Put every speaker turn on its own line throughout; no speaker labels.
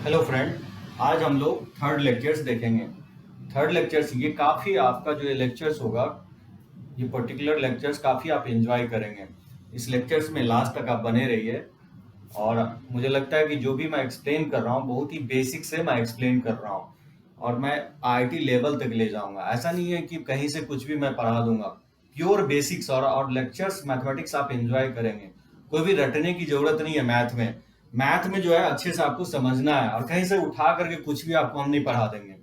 Hello friend. आज हम लोग थर्ड लेक्चर्स देखेंगे। थर्ड लेक्चर्स ये काफ़ी आपका जो ये लेक्चर्स होगा, ये पर्टिकुलर लेक्चर्स काफ़ी आप एंजॉय करेंगे। इस लेक्चर्स में लास्ट तक आप बने रहिए। और मुझे लगता है कि जो भी मैं एक्सप्लेन कर रहा हूँ बहुत ही बेसिक से मैं एक्सप्लेन कर रहा हूँ और मैं आईआईटी लेवल तक ले जाऊंगा। ऐसा नहीं है कि कहीं से कुछ भी मैं पढ़ा दूंगा। प्योर बेसिक्स और लेक्चर्स मैथमेटिक्स आप एंजॉय करेंगे। कोई भी रटने की जरूरत नहीं है मैथ में। मैथ में जो है अच्छे से आपको समझना है और कहीं से उठा करके कुछ भी आपको हम नहीं पढ़ा देंगे।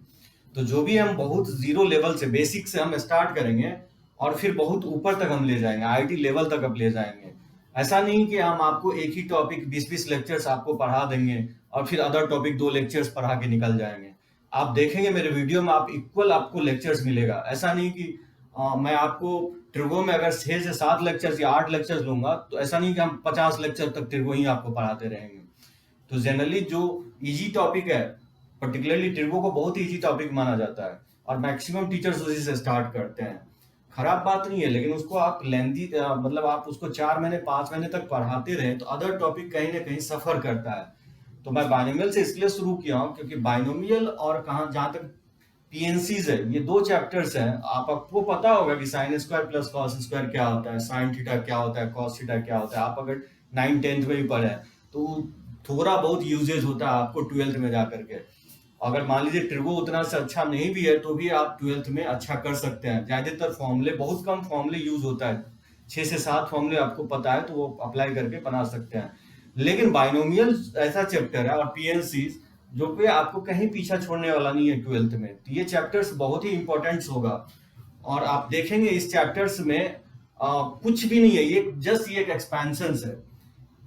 तो जो भी हम बहुत जीरो लेवल से बेसिक से हम स्टार्ट करेंगे और फिर बहुत ऊपर तक हम ले जाएंगे, आईआईटी लेवल तक अब ले जाएंगे। ऐसा नहीं कि हम आपको एक ही टॉपिक 20-20 लेक्चर्स आपको पढ़ा देंगे और फिर अदर टॉपिक 2 लेक्चर्स पढ़ा के निकल जाएंगे। आप देखेंगे मेरे वीडियो में आप इक्वल आपको लेक्चर्स मिलेगा। ऐसा नहीं कि मैं आपको ट्रिगो में अगर 6 से 7 लेक्चर्स या 8 लेक्चर्स लूंगा तो ऐसा नहीं कि हम 50 लेक्चर तक ट्रिगो ही आपको पढ़ाते रहेंगे। तो जनरली जो इजी टॉपिक है, पर्टिकुलरली ट्रिगो को बहुत इजी टॉपिक माना जाता है और मैक्सिमम टीचर्स उसी से स्टार्ट करते हैं। खराब बात नहीं है, लेकिन उसको आप लेंदी मतलब आप उसको 4 महीने 5 महीने तक पढ़ाते रहे तो अदर टॉपिक कहीं ना कहीं सफर करता है। तो मैं बाइनोमियल से इसलिए शुरू किया हूँ क्योंकि बाइनोमियल और कहाँ जहाँ तक पीएनसीज है, ये 2 चैप्टर्स हैं। आपको पता होगा कि sine square plus cos square क्या होता है, साइन थीटा क्या होता है, कॉस थीटा क्या होता है। आप अगर 9th-10th में भी पढ़े हैं तो थोड़ा बहुत यूजेज होता है आपको 12th में जाकर के। अगर मान लीजिए ट्रिगो उतना से अच्छा नहीं भी है तो भी आप 12th में अच्छा कर सकते हैं। ज्यादातर फॉर्मूले, बहुत कम फॉर्मूले यूज होता है। 6 से 7 फॉर्मूले आपको पता है तो वो अप्लाई करके बना सकते हैं। लेकिन बाइनोमियल ऐसा चैप्टर है और पीएनसी जो कि आपको कहीं पीछा छोड़ने वाला नहीं है 12th में। तो ये चैप्टर्स बहुत ही इंपॉर्टेंट होगा और आप देखेंगे इस चैप्टर्स में कुछ भी नहीं है, ये एक एक्सपेंशन है।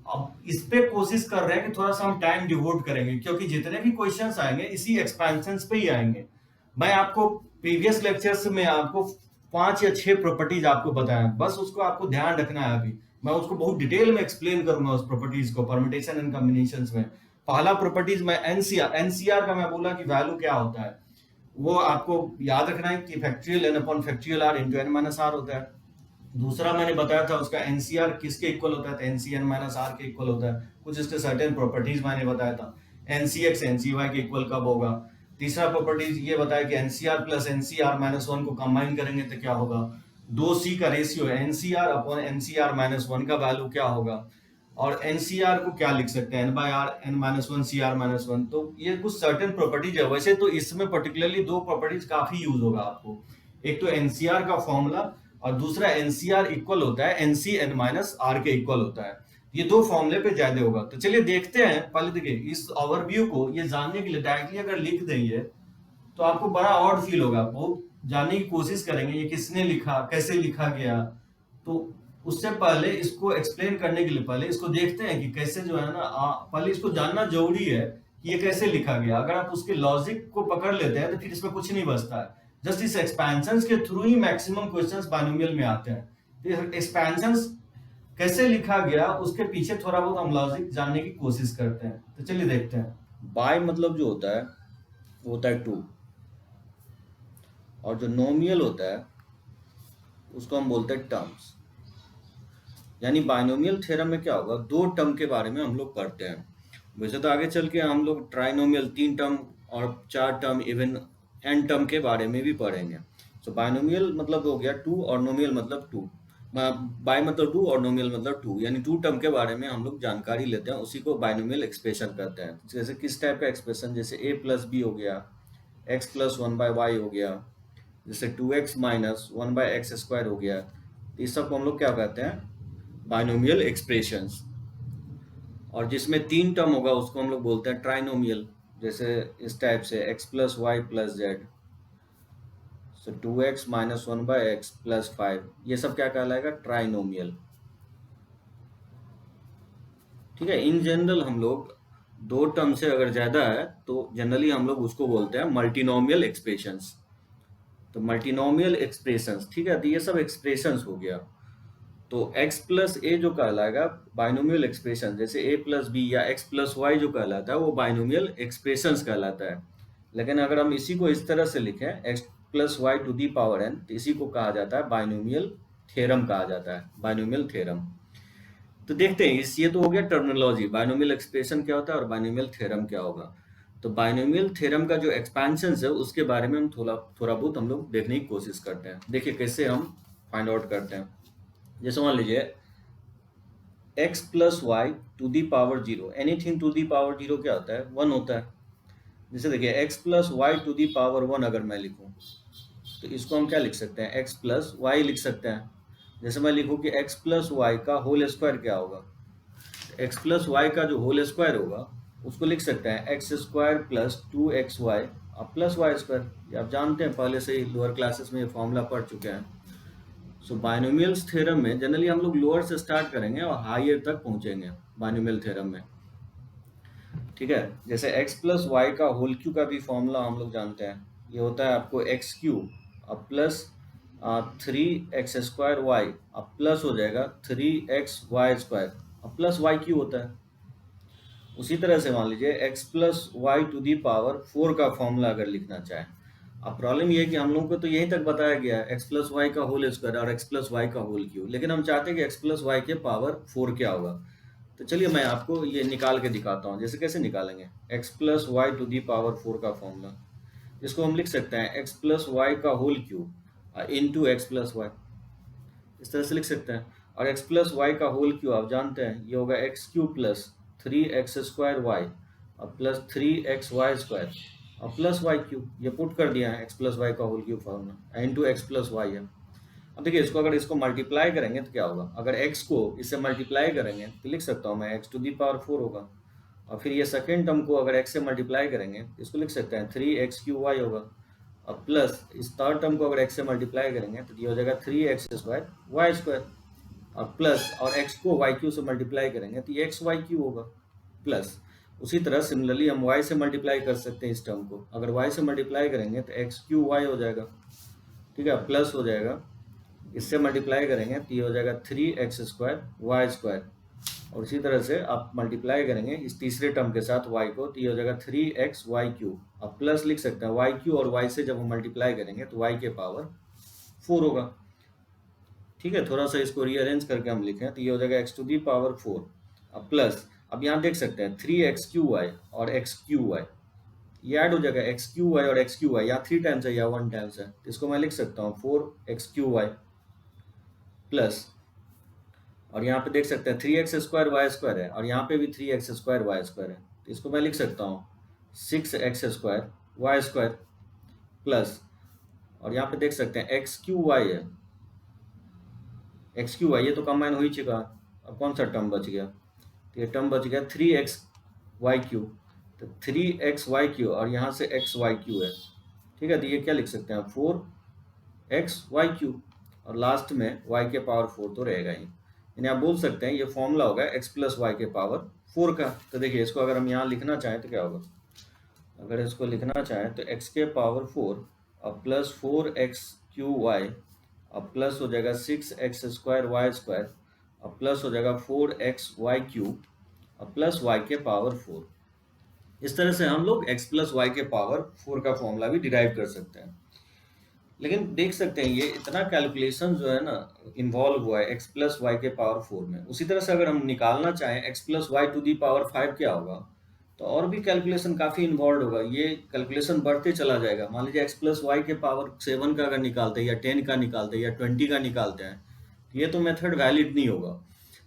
अब इस पे कोशिश कर रहे हैं कि थोड़ा सा हम टाइम डिवोट करेंगे क्योंकि जितने भी क्वेश्चंस आएंगे इसी एक्सपेंशन पे ही आएंगे। मैं आपको प्रीवियस लेक्चर्स में आपको 5 या 6 प्रॉपर्टीज आपको बताया, बस उसको आपको ध्यान रखना है। अभी मैं उसको बहुत डिटेल में एक्सप्लेन करूंगा उस प्रॉपर्टीज को परम्यूटेशन एंड कॉम्बिनेशन में। पहला प्रॉपर्टीज मैं एनसीआर का मैं बोला कि वैल्यू क्या होता है, वो आपको याद रखना है कि factorial n upon factorial r into n minus r होता है। दूसरा मैंने बताया था उसका एनसीआर किसके इक्वल होता है, तो एनसीएन माइनस आर के इक्वल होता है। कुछ इसके सर्टेन प्रॉपर्टीज मैंने बताया था। एनसीएक्स एनसीवाई के इक्वल कब होगा। तीसरा प्रॉपर्टीज ये बताया कि nCr plus nCr minus one को कंबाइन करेंगे तो क्या होगा। 2c का ratio nCr upon nCr minus one का वैल्यू क्या होगा। और एनसीआर को क्या लिख सकते हैं, n by r n minus one c r minus one. तो ये कुछ सर्टेन प्रॉपर्टीज है। वैसे तो इसमें पर्टिकुलरली 2 प्रॉपर्टीज काफी यूज होगा आपको। एक तो एनसीआर का फॉर्मूला और दूसरा एनसीआर इक्वल होता है एनसी एन माइनस आर के इक्वल होता है। ये 2 फॉर्मूले पे ज्यादा होगा। तो चलिए देखते हैं। पहले देखिए इस ओवरव्यू को ये जानने के लिए डायरेक्टली अगर लिख देंगे तो आपको बड़ा ऑड फील होगा। बहुत जानने की कोशिश करेंगे ये किसने लिखा, कैसे लिखा गया। तो उससे पहले इसको एक्सप्लेन करने के लिए पहले इसको देखते हैं कि कैसे जो है ना, पहले इसको जानना जरूरी है कि ये कैसे लिखा गया। अगर आप उसके लॉजिक को पकड़ लेते हैं तो फिर इसमें कुछ नहीं बचता है। जस्ट इस एक्सपेंशन के थ्रू ही मैक्सिमम क्वेश्चंस बाइनोमियल में आते हैं। तो एक्सपेंशन कैसे लिखा गया उसके पीछे थोड़ा बहुत हम लॉजिक जानने की कोशिश करते हैं। तो चलिए देखते हैं। बाय मतलब जो होता है वो होता है 2 और जो नोमियल होता है उसको हम बोलते हैं टर्म्स। यानी बाइनोमियल थ्योरम में क्या होगा, 2 टर्म के बारे में हम लोग पढ़ते हैं। वैसे तो आगे चल के हम लोग ट्राइनोमियल 3 टर्म और 4 टर्म इवन एन टर्म के बारे में भी पढ़ेंगे। तो बाइनोमियल मतलब हो गया 2 और नोमियल मतलब 2। बाय मतलब 2 और नोमियल मतलब 2, यानी 2 टर्म के बारे में हम लोग जानकारी लेते हैं, उसी को बाइनोमियल एक्सप्रेशन कहते हैं। जैसे किस टाइप का एक्सप्रेशन, जैसे a प्लस बी हो गया, x plus one by y हो गया, जैसे 2x minus one by x square हो गया। तो इस सब को हम लोग क्या कहते हैं, बाइनोमियल एक्सप्रेशंस। और जिसमें 3 टर्म होगा उसको हम लोग बोलते हैं ट्राइनोमियल। जैसे इस टाइप से x plus y plus z, so 2x minus one by x plus 5, ये सब क्या कहलाएगा, ट्राइनोमियल। ठीक है। इन जनरल हम लोग 2 टर्म से अगर ज्यादा है तो जनरली हम लोग उसको बोलते हैं मल्टीनोमियल एक्सप्रेशंस। तो मल्टीनोमियल एक्सप्रेशंस, ठीक है। तो ये सब एक्सप्रेशंस हो गया। तो x प्लस ए जो कहलाएगा बाइनोमियल एक्सप्रेशन, जैसे a प्लस बी या x प्लस वाई जो कहलाता है वो बाइनोमियल एक्सप्रेशंस कहलाता है। लेकिन अगर हम इसी को इस तरह से लिखें x plus y to the power n, तो इसी को कहा जाता है बाइनोमियल थ्योरम कहा जाता है, बाइनोमियल थ्योरम। तो देखते हैं ये तो हो गया टर्मिनोलॉजी, बाइनोमियल एक्सप्रेशन क्या होता है और बाइनोमियल थ्योरम क्या होगा। तो बाइनोमियल थ्योरम का जो एक्सपेंशन है उसके बारे में हम थोड़ा बहुत हम लोग देखने की कोशिश करते हैं। देखिए कैसे हम फाइंड आउट करते हैं। जैसे मान लीजिए x plus y to the power zero, anything to the power zero क्या होता है, 1 होता है। जैसे देखिए x plus y to the power 1 अगर मैं लिखूं तो इसको हम क्या लिख सकते हैं, x प्लस वाई लिख सकते हैं। जैसे मैं लिखूं कि x प्लस वाई का होल स्क्वायर क्या होगा, x प्लस वाई का जो होल स्क्वायर होगा उसको लिख सकते हैं एक्स स्क्वायर प्लस 2xy अब प्लस वाई स्क्वायर। ये आप जानते हैं, पहले से ही लोअर क्लासेस में ये फॉर्मूला पढ़ चुके हैं। सो बाइनोमियल्स थ्योरम में जनरली हम लोग लोअर से स्टार्ट करेंगे और हायर तक पहुंचेंगे बाइनोमियल थ्योरम में। ठीक है, जैसे x प्लस वाई का होल क्यू का भी फॉर्मूला हम लोग जानते हैं। ये होता है आपको एक्स क्यू अब प्लस 3x² वाई अब प्लस हो जाएगा 3xy² अब प्लस वाई क्यू होता है। उसी तरह से मान लीजिए x plus y to the power 4 का फॉर्मूला अगर लिखना चाहें। अब प्रॉब्लम ये है कि हम लोगों को तो यहीं तक बताया गया है x प्लस वाई का होल स्क्वायर और x प्लस वाई का होल क्यू, लेकिन हम चाहते हैं कि x प्लस वाई के पावर 4 क्या होगा। तो चलिए मैं आपको ये निकाल के दिखाता हूँ। जैसे कैसे निकालेंगे, x plus y to the power 4 का फॉर्मूला, जिसको हम लिख सकते हैं x प्लस वाई का whole cube into x plus y, इस तरह से लिख सकते हैं। और x प्लस वाई का होल क्यू आप जानते हैं ये होगा x cube plus 3x² y और प्लस 3xy² और प्लस वाई क्यू। ये पुट कर दिया है x प्लस वाई का whole cube formula into x plus Y है। अब देखिए इसको अगर इसको मल्टीप्लाई करेंगे तो क्या होगा, अगर x को इससे मल्टीप्लाई करेंगे तो लिख सकता हूँ मैं x टू दी पावर 4 होगा। और फिर ये सेकेंड टर्म को अगर x से मल्टीप्लाई करेंगे तो इसको लिख सकते हैं 3x³ होगा। और प्लस इस थर्ड टर्म को अगर x से मल्टीप्लाई करेंगे तो ये हो जाएगा 3x² और प्लस और x को yq से मल्टीप्लाई करेंगे तो ये xyq होगा प्लस। उसी तरह सिमिलरली हम y से मल्टीप्लाई कर सकते हैं इस टर्म को, अगर y से मल्टीप्लाई करेंगे तो xqy हो जाएगा। ठीक है, प्लस हो जाएगा, इससे मल्टीप्लाई करेंगे तो ये हो जाएगा 3x² और इसी तरह से आप मल्टीप्लाई करेंगे इस तीसरे टर्म के साथ y को तो ये हो जाएगा 3xyq। अब प्लस लिख सकते हैं yq और y से जब हम मल्टीप्लाई करेंगे तो y के पावर 4 होगा। ठीक है, थोड़ा सा इसको रीअरेंज करके हम लिखें तो ये हो जाएगा x टू दी पावर 4 अब प्लस, अब यहाँ देख सकते हैं 3xqy और xqy ये ऐड हो जाएगा, xqy और xqy या 3 टाइम्स है या 1 टाइम्स है तो इसको मैं लिख सकता हूँ 4xqy प्लस, और यहाँ पे देख सकते हैं 3x² है और यहाँ पे भी 3x² है तो इसको मैं लिख सकता हूँ 6x² प्लस, और यहाँ पे देख सकते हैं xqy है, xqy ये तो कंबाइन हो ही चुका। अब कौन सा टर्म बच गया, तो ये टर्म बच गया 3xyq, तो 3xyq और यहाँ से xyq है। ठीक है, तो ये क्या लिख सकते हैं 4xyq और लास्ट में y के पावर 4 तो रहेगा ही, यानी आप बोल सकते हैं ये फॉर्मूला होगा x प्लस वाई के पावर 4 का। तो देखिए इसको अगर हम यहाँ लिखना चाहें तो क्या होगा, अगर इसको लिखना चाहें तो x के पावर 4 और प्लस 4xqy और प्लस हो जाएगा 6x² और प्लस हो जाएगा 4xyq और प्लस y के पावर 4। इस तरह से हम लोग x प्लस वाई के पावर 4 का फॉर्मूला भी डिराइव कर सकते हैं। लेकिन देख सकते हैं ये इतना कैलकुलेशन जो है ना इन्वॉल्व हुआ है x प्लस वाई के पावर 4 में। उसी तरह से अगर हम निकालना चाहें x plus y to the power 5 क्या होगा, तो और भी कैलकुलेशन काफ़ी इन्वॉल्व होगा, ये कैलकुलेशन बढ़ते चला जाएगा। मान लीजिए x प्लस वाई के पावर 7 का अगर निकालते हैं या 10 का निकालते हैं या 20 का निकालते हैं तो ये तो मेथड वैलिड नहीं होगा।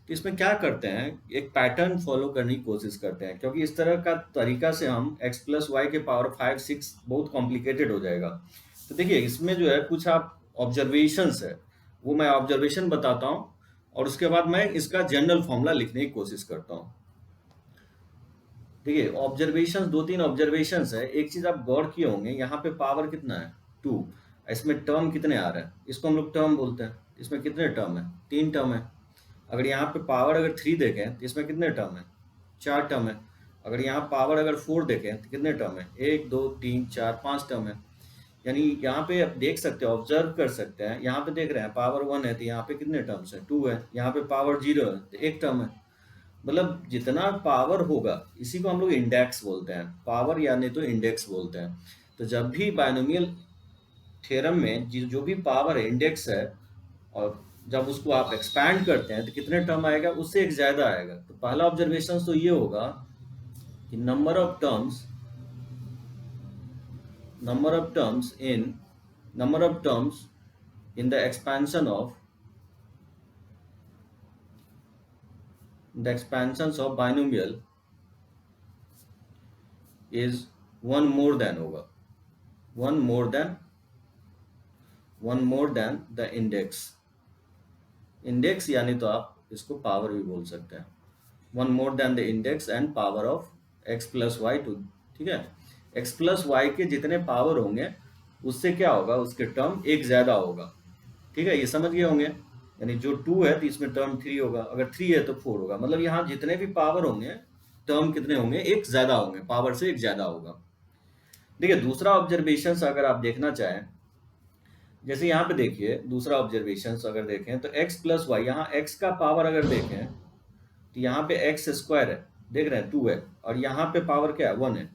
तो इसमें क्या करते हैं, एक पैटर्न फॉलो करने की कोशिश करते हैं, क्योंकि इस तरह का तरीका से हम x प्लस वाई के पावर 5, 6 बहुत कॉम्प्लिकेटेड हो जाएगा। तो देखिए इसमें जो है कुछ आप ऑब्जर्वेशंस है वो मैं ऑब्जर्वेशन बताता हूँ और उसके बाद मैं इसका जनरल फॉर्मूला लिखने की कोशिश करता हूँ। देखिए ऑब्जर्वेशंस, 2-3 ऑब्जर्वेशंस है। एक चीज आप गौर किए होंगे, यहाँ पे पावर कितना है 2, इसमें टर्म कितने आ रहे हैं, इसको हम लोग टर्म बोलते हैं। इसमें कितने टर्म है, 3 टर्म है। अगर यहाँ पे पावर अगर 3 देखें तो इसमें कितने टर्म है, 4 टर्म है। अगर यहाँ पावर अगर 4 देखें तो कितने टर्म है, 1 2 3 4 5 टर्म है। यानी यहाँ पे आप देख सकते हैं, ऑब्जर्व कर सकते हैं, यहाँ पे देख रहे हैं पावर 1 है तो यहाँ पे कितने टर्म्स है, 2 है। यहाँ पे पावर 0 है तो 1 टर्म है। मतलब जितना पावर होगा इसी को हम लोग इंडेक्स बोलते हैं, पावर यानी तो इंडेक्स बोलते हैं। तो जब भी बाइनोमियल थ्योरम में जो भी पावर है इंडेक्स है, और जब उसको आप एक्सपैंड करते हैं तो कितने टर्म आएगा, उससे एक ज़्यादा आएगा। तो पहला ऑब्जर्वेशन तो ये होगा कि number of terms number of terms in the expansions of binomial is one more than होगा, one more than the index यानी तो आप इसको पावर भी बोल सकते हैं, one more than the index and power of x plus y two. ठीक है, एक्स प्लस वाई के जितने पावर होंगे उससे क्या होगा, उसके टर्म एक ज्यादा होगा। ठीक है, ये समझ गए होंगे, यानी जो 2 है तो इसमें टर्म 3 होगा, अगर 3 है तो 4 होगा, मतलब यहाँ जितने भी पावर होंगे टर्म कितने होंगे, एक ज्यादा होंगे, पावर से एक ज्यादा होगा। देखिए दूसरा ऑब्जर्वेशन अगर आप देखना चाहें, जैसे यहाँ पे देखिए दूसरा ऑब्जर्वेशन अगर देखें तो x प्लस वाई, यहाँ x का पावर अगर देखें तो यहाँ पे एक्स स्क्वायर है, देख रहे हैं 2 है, और यहाँ पे पावर क्या है 1 है।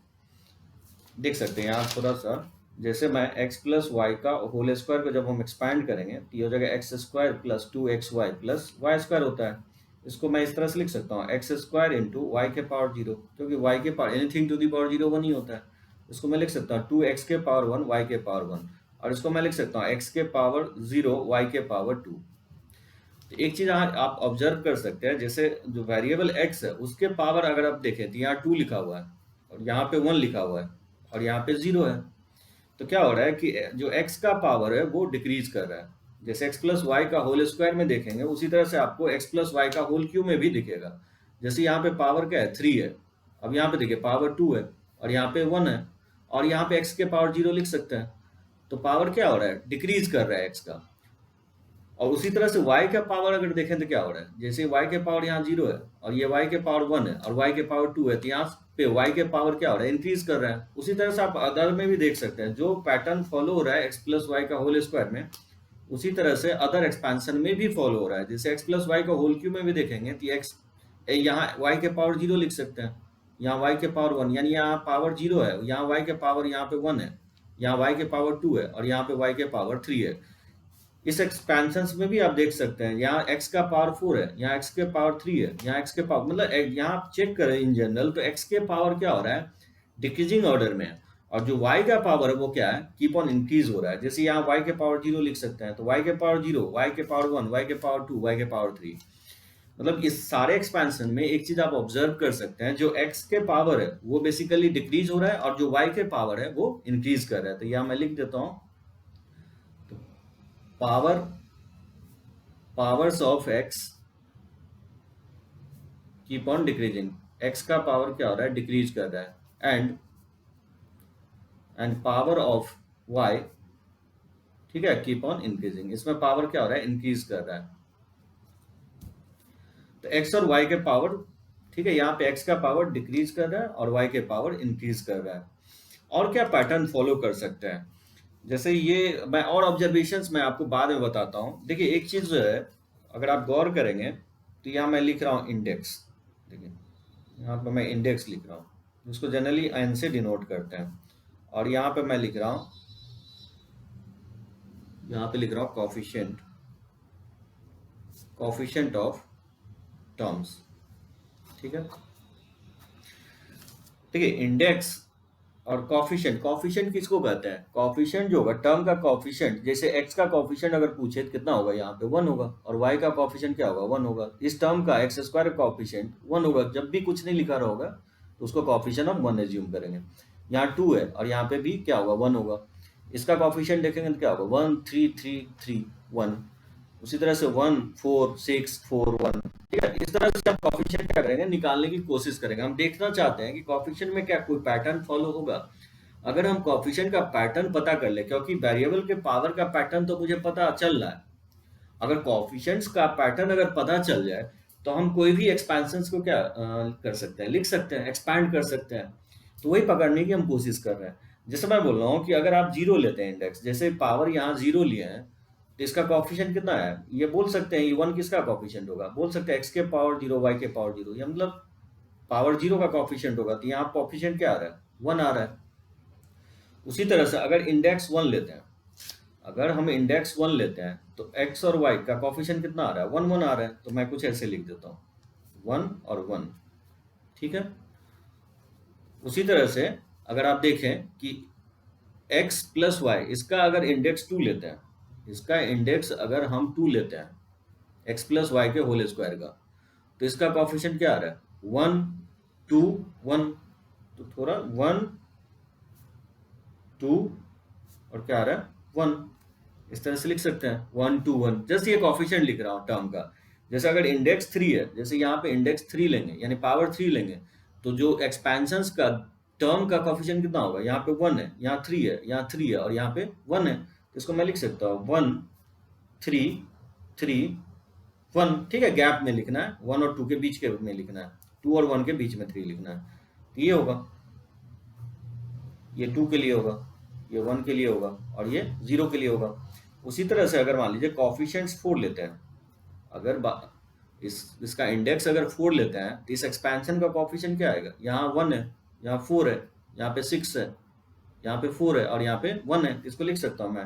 देख सकते हैं यहाँ थोड़ा सा, जैसे मैं x प्लस वाई का होल स्क्वायर को जब हम एक्सपैंड करेंगे तो ये हो जाएगा x square plus 2xy plus y square होता है। इसको मैं इस तरह से लिख सकता हूँ एक्स स्क्वायर इंटू वाई के पावर 0, क्योंकि y के power anything to the power 0 1 ही होता है। इसको मैं लिख सकता हूँ 2x के पावर 1 y के पावर 1, और इसको मैं लिख सकता हूँ x के पावर 0 y के पावर 2। तो एक चीज आप ऑब्जर्व कर सकते हैं, जैसे जो वेरिएबल x है उसके पावर अगर आप देखें तो यहाँ 2 लिखा हुआ है और यहाँ पे 1 लिखा हुआ है और यहाँ पे 0 है, तो क्या हो रहा है कि जो x का पावर है वो डिक्रीज कर रहा है। जैसे x प्लस वाई का होल स्क्वायर में देखेंगे उसी तरह से आपको x प्लस वाई का होल क्यूब में भी दिखेगा। जैसे यहाँ पे पावर क्या है 3 है, अब यहाँ पे देखिए पावर 2 है और यहाँ पे 1 है, और यहाँ पे x के पावर 0 लिख सकते हैं, तो पावर क्या हो रहा है, डिक्रीज कर रहा है x का। और उसी तरह से y का पावर अगर देखें तो क्या हो रहा है, जैसे y के पावर यहाँ 0 है और ये y के पावर 1 है और y के पावर 2 है, तो यहाँ पे y के पावर क्या हो रहा है, इंक्रीज कर रहा है। उसी तरह से आप अदर में भी देख सकते हैं, जो पैटर्न फॉलो हो रहा है x प्लस वाई का होल स्क्वायर में, उसी तरह से अदर एक्सपेंशन में भी फॉलो हो रहा है। जैसे x प्लस वाई का होल क्यूब में भी देखेंगे तो x यहाँ y के पावर 0 लिख सकते हैं, यहाँ y के पावर 1, यानी यहाँ पावर 0 है, यहाँ y के पावर यहाँ पे 1 है, यहाँ y के पावर 2 है और यहाँ पे y के पावर 3 है। इस एक्सपेंशन में भी आप देख सकते हैं, यहाँ x का पावर 4 है, यहाँ x के पावर 3 है, यहाँ x के पावर, मतलब यहाँ आप चेक करें इन जनरल तो x के पावर क्या हो रहा है, डिक्रीजिंग ऑर्डर में है, और जो y का पावर है वो क्या है, कीप ऑन इंक्रीज हो रहा है। जैसे यहाँ y के पावर 0 लिख सकते हैं, तो y के पावर 0, y के पावर 1, y के पावर 2, y के पावर 3, मतलब इस सारे एक्सपेंशन में एक चीज आप ऑब्जर्व कर सकते हैं, जो x के पावर है वो बेसिकली डिक्रीज हो रहा है और जो y के पावर है वो इंक्रीज कर रहा है। तो यहाँ मैं लिख देता हूँ, powers of x keep on decreasing, x का पावर क्या हो रहा है, डिक्रीज कर रहा है, एंड पावर ऑफ y, ठीक है, कीप ऑन इंक्रीजिंग, इसमें पावर क्या हो रहा है, इंक्रीज कर रहा है। तो x और y के पावर, ठीक है, यहाँ पे x का पावर डिक्रीज कर रहा है और y के पावर इंक्रीज कर रहा है। और क्या पैटर्न फॉलो कर सकते हैं, जैसे ये मैं और ऑब्जर्वेशंस मैं आपको बाद में बताता हूँ। देखिए एक चीज जो है अगर आप गौर करेंगे तो यहाँ मैं लिख रहा हूँ इंडेक्स, देखिए यहाँ पे मैं इंडेक्स लिख रहा हूँ, जिसको जनरली एन से डिनोट करते हैं, और यहाँ पे मैं लिख रहा हूँ, यहाँ पे लिख रहा हूँ कोफिशिएंट ऑफ टर्म्स। ठीक है, देखिए इंडेक्स और कॉफिशिएंट किसको कहते हैं, कॉफिशिएंट जो होगा टर्म का कॉफिशिएंट, जैसे x का कॉफिशिएंट अगर पूछे तो कितना होगा, यहाँ पे 1 होगा, और y का कॉफिशिएंट क्या होगा, 1 होगा। इस टर्म का एक्स स्क्वायर कॉफिशिएंट 1 होगा, जब भी कुछ नहीं लिखा रहा होगा तो उसको कॉफिशिएंट हम 1 एज्यूम करेंगे। यहाँ 2 है और यहाँ पे भी क्या होगा, 1 होगा। इसका कॉफिशिएंट देखेंगे तो क्या होगा, 1 3 3 3 1, उसी तरह से 1 4 6 4 1। ठीक है, इस तरह से हम कॉफिशिएंट क्या करेंगे, निकालने की कोशिश करेंगे। हम देखना चाहते हैं कि कॉफिशिएंट में क्या कोई पैटर्न फॉलो होगा। अगर हम कॉफिशिएंट का पैटर्न पता कर ले, क्योंकि वेरिएबल के पावर का पैटर्न तो मुझे पता चल रहा है, अगर कॉफिशिएंट्स का पैटर्न अगर पता चल जाए तो हम कोई भी एक्सपेंशंस को क्या कर सकते हैं, लिख सकते हैं, एक्सपैंड कर सकते हैं। तो वही पकड़ने की हम कोशिश कर रहे हैं। जैसे मैं बोल रहा हूँ कि अगर आप 0 लेते हैं इंडेक्स, जैसे पावर यहाँ 0 लिए हैं तो इसका कॉफिशिएंट कितना है, ये बोल सकते हैं, ये 1 किसका कॉफिशिएंट होगा, बोल सकते हैं x के पावर 0 y के पावर 0, या मतलब पावर 0 का कॉफिशिएंट होगा, तो यहाँ कॉफिशिएंट क्या आ रहा है, 1 आ रहा है। उसी तरह से अगर इंडेक्स 1 लेते हैं, अगर हम इंडेक्स 1 लेते हैं तो x और y का कॉफिशिएंट कितना आ रहा है, 1 1 आ रहा है, तो मैं कुछ ऐसे लिख देता हूँ 1 और 1। ठीक है, उसी तरह से अगर आप देखें कि एक्स प्लस वाई, इसका अगर इंडेक्स 2 लेते हैं, इसका इंडेक्स अगर हम 2 लेते हैं, एक्स प्लस वाई के होल स्क्वायर का, तो इसका कॉफिशिएंट क्या आ रहा है? 1 2 1। तो थोड़ा 1 2 और क्या आ रहा है? 1। इस तरह से लिख सकते हैं 1 2 1। जस्ट ये कॉफिशिएंट लिख रहा हूँ टर्म का। जैसे अगर इंडेक्स 3 है, जैसे यहाँ पे इंडेक्स 3 लेंगे यानी पावर 3 लेंगे, तो जो एक्सपेंशंस का टर्म का कॉफिशिएंट कितना होगा? यहाँ पे 1 है, यहाँ 3 है, यहाँ 3 है और यहाँ पे 1 है। तो इसको मैं लिख सकता हूँ 1 3 3 1। ठीक है, गैप में लिखना है, 1 और 2 के बीच के में लिखना है, 2 और 1 के बीच में 3 लिखना है। तो ये होगा, ये 2 के लिए होगा, ये 1 के लिए होगा और ये 0 के लिए होगा। उसी तरह से अगर मान लीजिए कॉफिशिएंट्स 4 लेते हैं, अगर इसका इंडेक्स अगर 4 लेते हैं, तो इस एक्सपेंशन का कॉफिशिएंट क्या आएगा? यहाँ 1 है, यहाँ 4 है, यहाँ पे 6 है, यहाँ पे 4 है और यहाँ पे 1 है। इसको लिख सकता हूँ मैं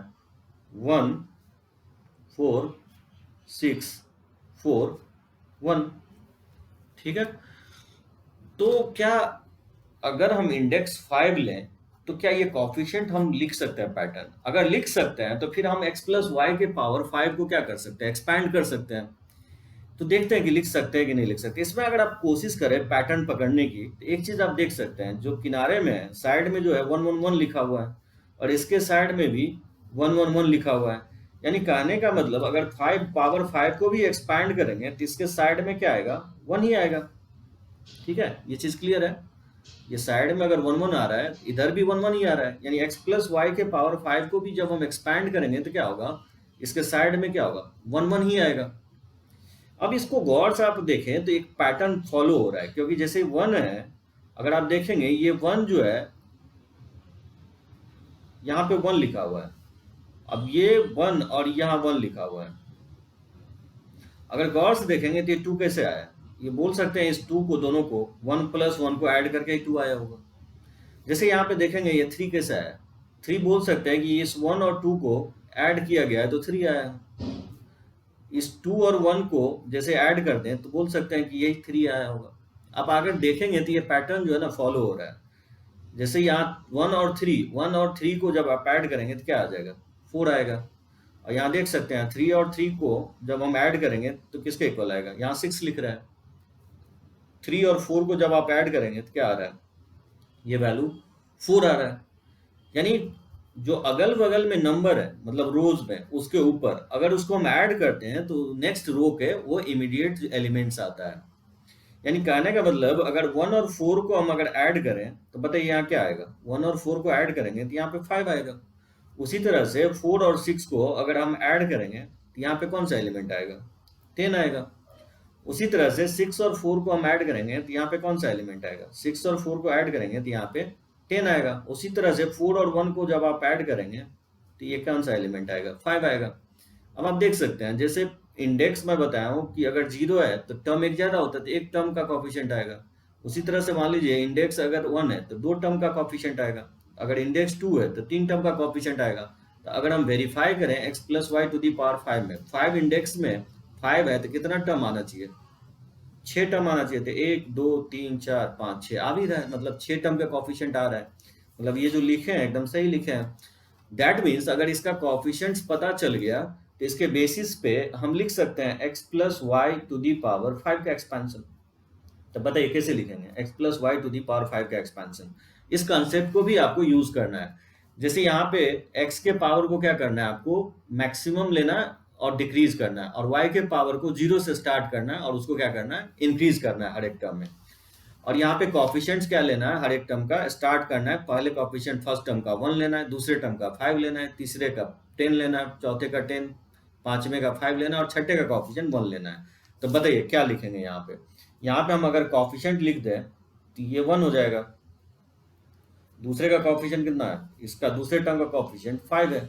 1 4 6 4 1। ठीक है, तो क्या अगर हम इंडेक्स 5 लें तो क्या ये कॉफिशिएंट हम लिख सकते हैं पैटर्न? अगर लिख सकते हैं तो फिर हम x प्लस वाई के पावर 5 को क्या कर सकते हैं? एक्सपैंड कर सकते हैं। तो देखते हैं कि लिख सकते हैं कि नहीं लिख सकते। इसमें अगर आप कोशिश करें पैटर्न पकड़ने की, तो एक चीज आप देख सकते हैं, जो किनारे में है, साइड में जो है 111 लिखा हुआ है और इसके साइड में भी 111 लिखा हुआ है। यानी कहने का मतलब अगर 5 पावर 5 को भी एक्सपैंड करेंगे तो इसके साइड में क्या आएगा? 1 ही आएगा। ठीक है, ये चीज क्लियर है? ये साइड में अगर 1 1 आ रहा है, इधर भी 1 1 ही आ रहा है, यानी x प्लस वाई के पावर 5 को भी जब हम एक्सपैंड करेंगे तो क्या होगा? इसके साइड में क्या होगा? 1 1 ही आएगा। अब इसको गौर से आप देखें तो एक पैटर्न फॉलो हो रहा है, क्योंकि जैसे 1 है, अगर आप देखेंगे ये 1 जो है यहाँ पे 1 लिखा हुआ है, अब ये 1 और यहाँ 1 लिखा हुआ है। अगर गौर से देखेंगे तो ये 2 कैसे आया? ये बोल सकते हैं इस 2 को, दोनों को 1 प्लस 1 को ऐड करके ही 2 आया होगा। जैसे यहाँ पे देखेंगे ये 3 कैसे आया? 3 बोल सकते हैं कि इस 1 और 2 को ऐड किया गया है तो 3 आया। इस 2 और 1 को जैसे ऐड कर दें तो बोल सकते हैं कि यही 3 आया होगा। आप अगर देखेंगे तो ये पैटर्न जो है ना फॉलो हो रहा है। जैसे यहाँ 1 और 3 को जब आप ऐड करेंगे तो क्या आ जाएगा? 4 आएगा। और यहाँ देख सकते हैं 3 और 3 को जब हम ऐड करेंगे तो किसके इक्वल आएगा? यहाँ 6 लिख रहा है। 3 और 4 को जब आप ऐड करेंगे तो क्या आ रहा है? ये वैल्यू 4 आ रहा है। यानी जो अगल बगल में नंबर है, मतलब रोज में, उसके ऊपर अगर उसको हम ऐड करते हैं तो नेक्स्ट रो के वो इमीडिएट एलिमेंट्स आता है। यानी कहने का मतलब अगर 1 और 4 को हम अगर ऐड करें तो बताइए यहाँ क्या आएगा? 1 और 4 को ऐड करेंगे तो यहाँ पे 5 आएगा। उसी तरह से 4 और 6 को अगर हम ऐड करेंगे तो यहाँ पे कौन सा एलिमेंट आएगा? 10 आएगा। उसी तरह से 6 और 4 को हम ऐड करेंगे तो यहाँ पे कौन सा एलिमेंट आएगा? 6 और 4 को ऐड करेंगे तो यहाँ पे 10 आएगा। उसी तरह से 4 और 1 को जब आप ऐड करेंगे तो ये कौन सा एलिमेंट आएगा? 5 आएगा। अब आप देख सकते हैं जैसे इंडेक्स में बताया हूँ कि अगर 0 है तो टर्म एक ज्यादा होता है तो एक टर्म का कॉफिशिएंट आएगा। उसी तरह से मान लीजिए इंडेक्स अगर 1 है तो 2 टर्म का कॉफिशिएंट आएगा। अगर इंडेक्स 2 है तो 3 टर्म का कॉफिशिएंट आएगा। तो अगर हम वेरीफाई करें x plus y to the power 5 में, 5 इंडेक्स में 5 है तो कितना टर्म आना चाहिए? 6 टर्म आना चाहिए थे। 1 2 3 4 5 6 आ भी रहा है, मतलब 6 टर्म का कॉफिशिएंट आ रहा है। मतलब ये जो लिखे हैं एकदम सही लिखे हैं। दैट मीन्स अगर इसका कॉफिशिएंट्स पता चल गया तो इसके बेसिस पे हम लिख सकते हैं x plus y to the power 5 का एक्सपेंशन। तो बताइए कैसे लिखेंगे x plus y to the power 5 का एक्सपेंशन? इस कंसेप्ट को भी आपको यूज करना है। जैसे यहाँ पे x के पावर को क्या करना है? आपको मैक्सिमम लेना है और डिक्रीज करना है, और y के पावर को 0 से स्टार्ट करना है और उसको क्या करना है? इंक्रीज करना है हर एक टर्म में। और यहाँ पे कॉफिशिएंट्स क्या लेना है? हर एक टर्म का स्टार्ट करना है। पहले कॉफिशिएंट फर्स्ट टर्म का 1 लेना है, दूसरे टर्म का 5 लेना है, तीसरे का 10 लेना है, चौथे का 10, पांचवें का 5 लेना है और छठे का कॉफिशिएंट 1 लेना है। तो बताइए क्या लिखेंगे यहाँ पे? यहाँ पे हम अगर कॉफिशिएंट लिख दें तो ये 1 हो जाएगा। दूसरे का कॉफिशिएंट कितना है? इसका दूसरे टर्म का कॉफिशिएंट 5 है।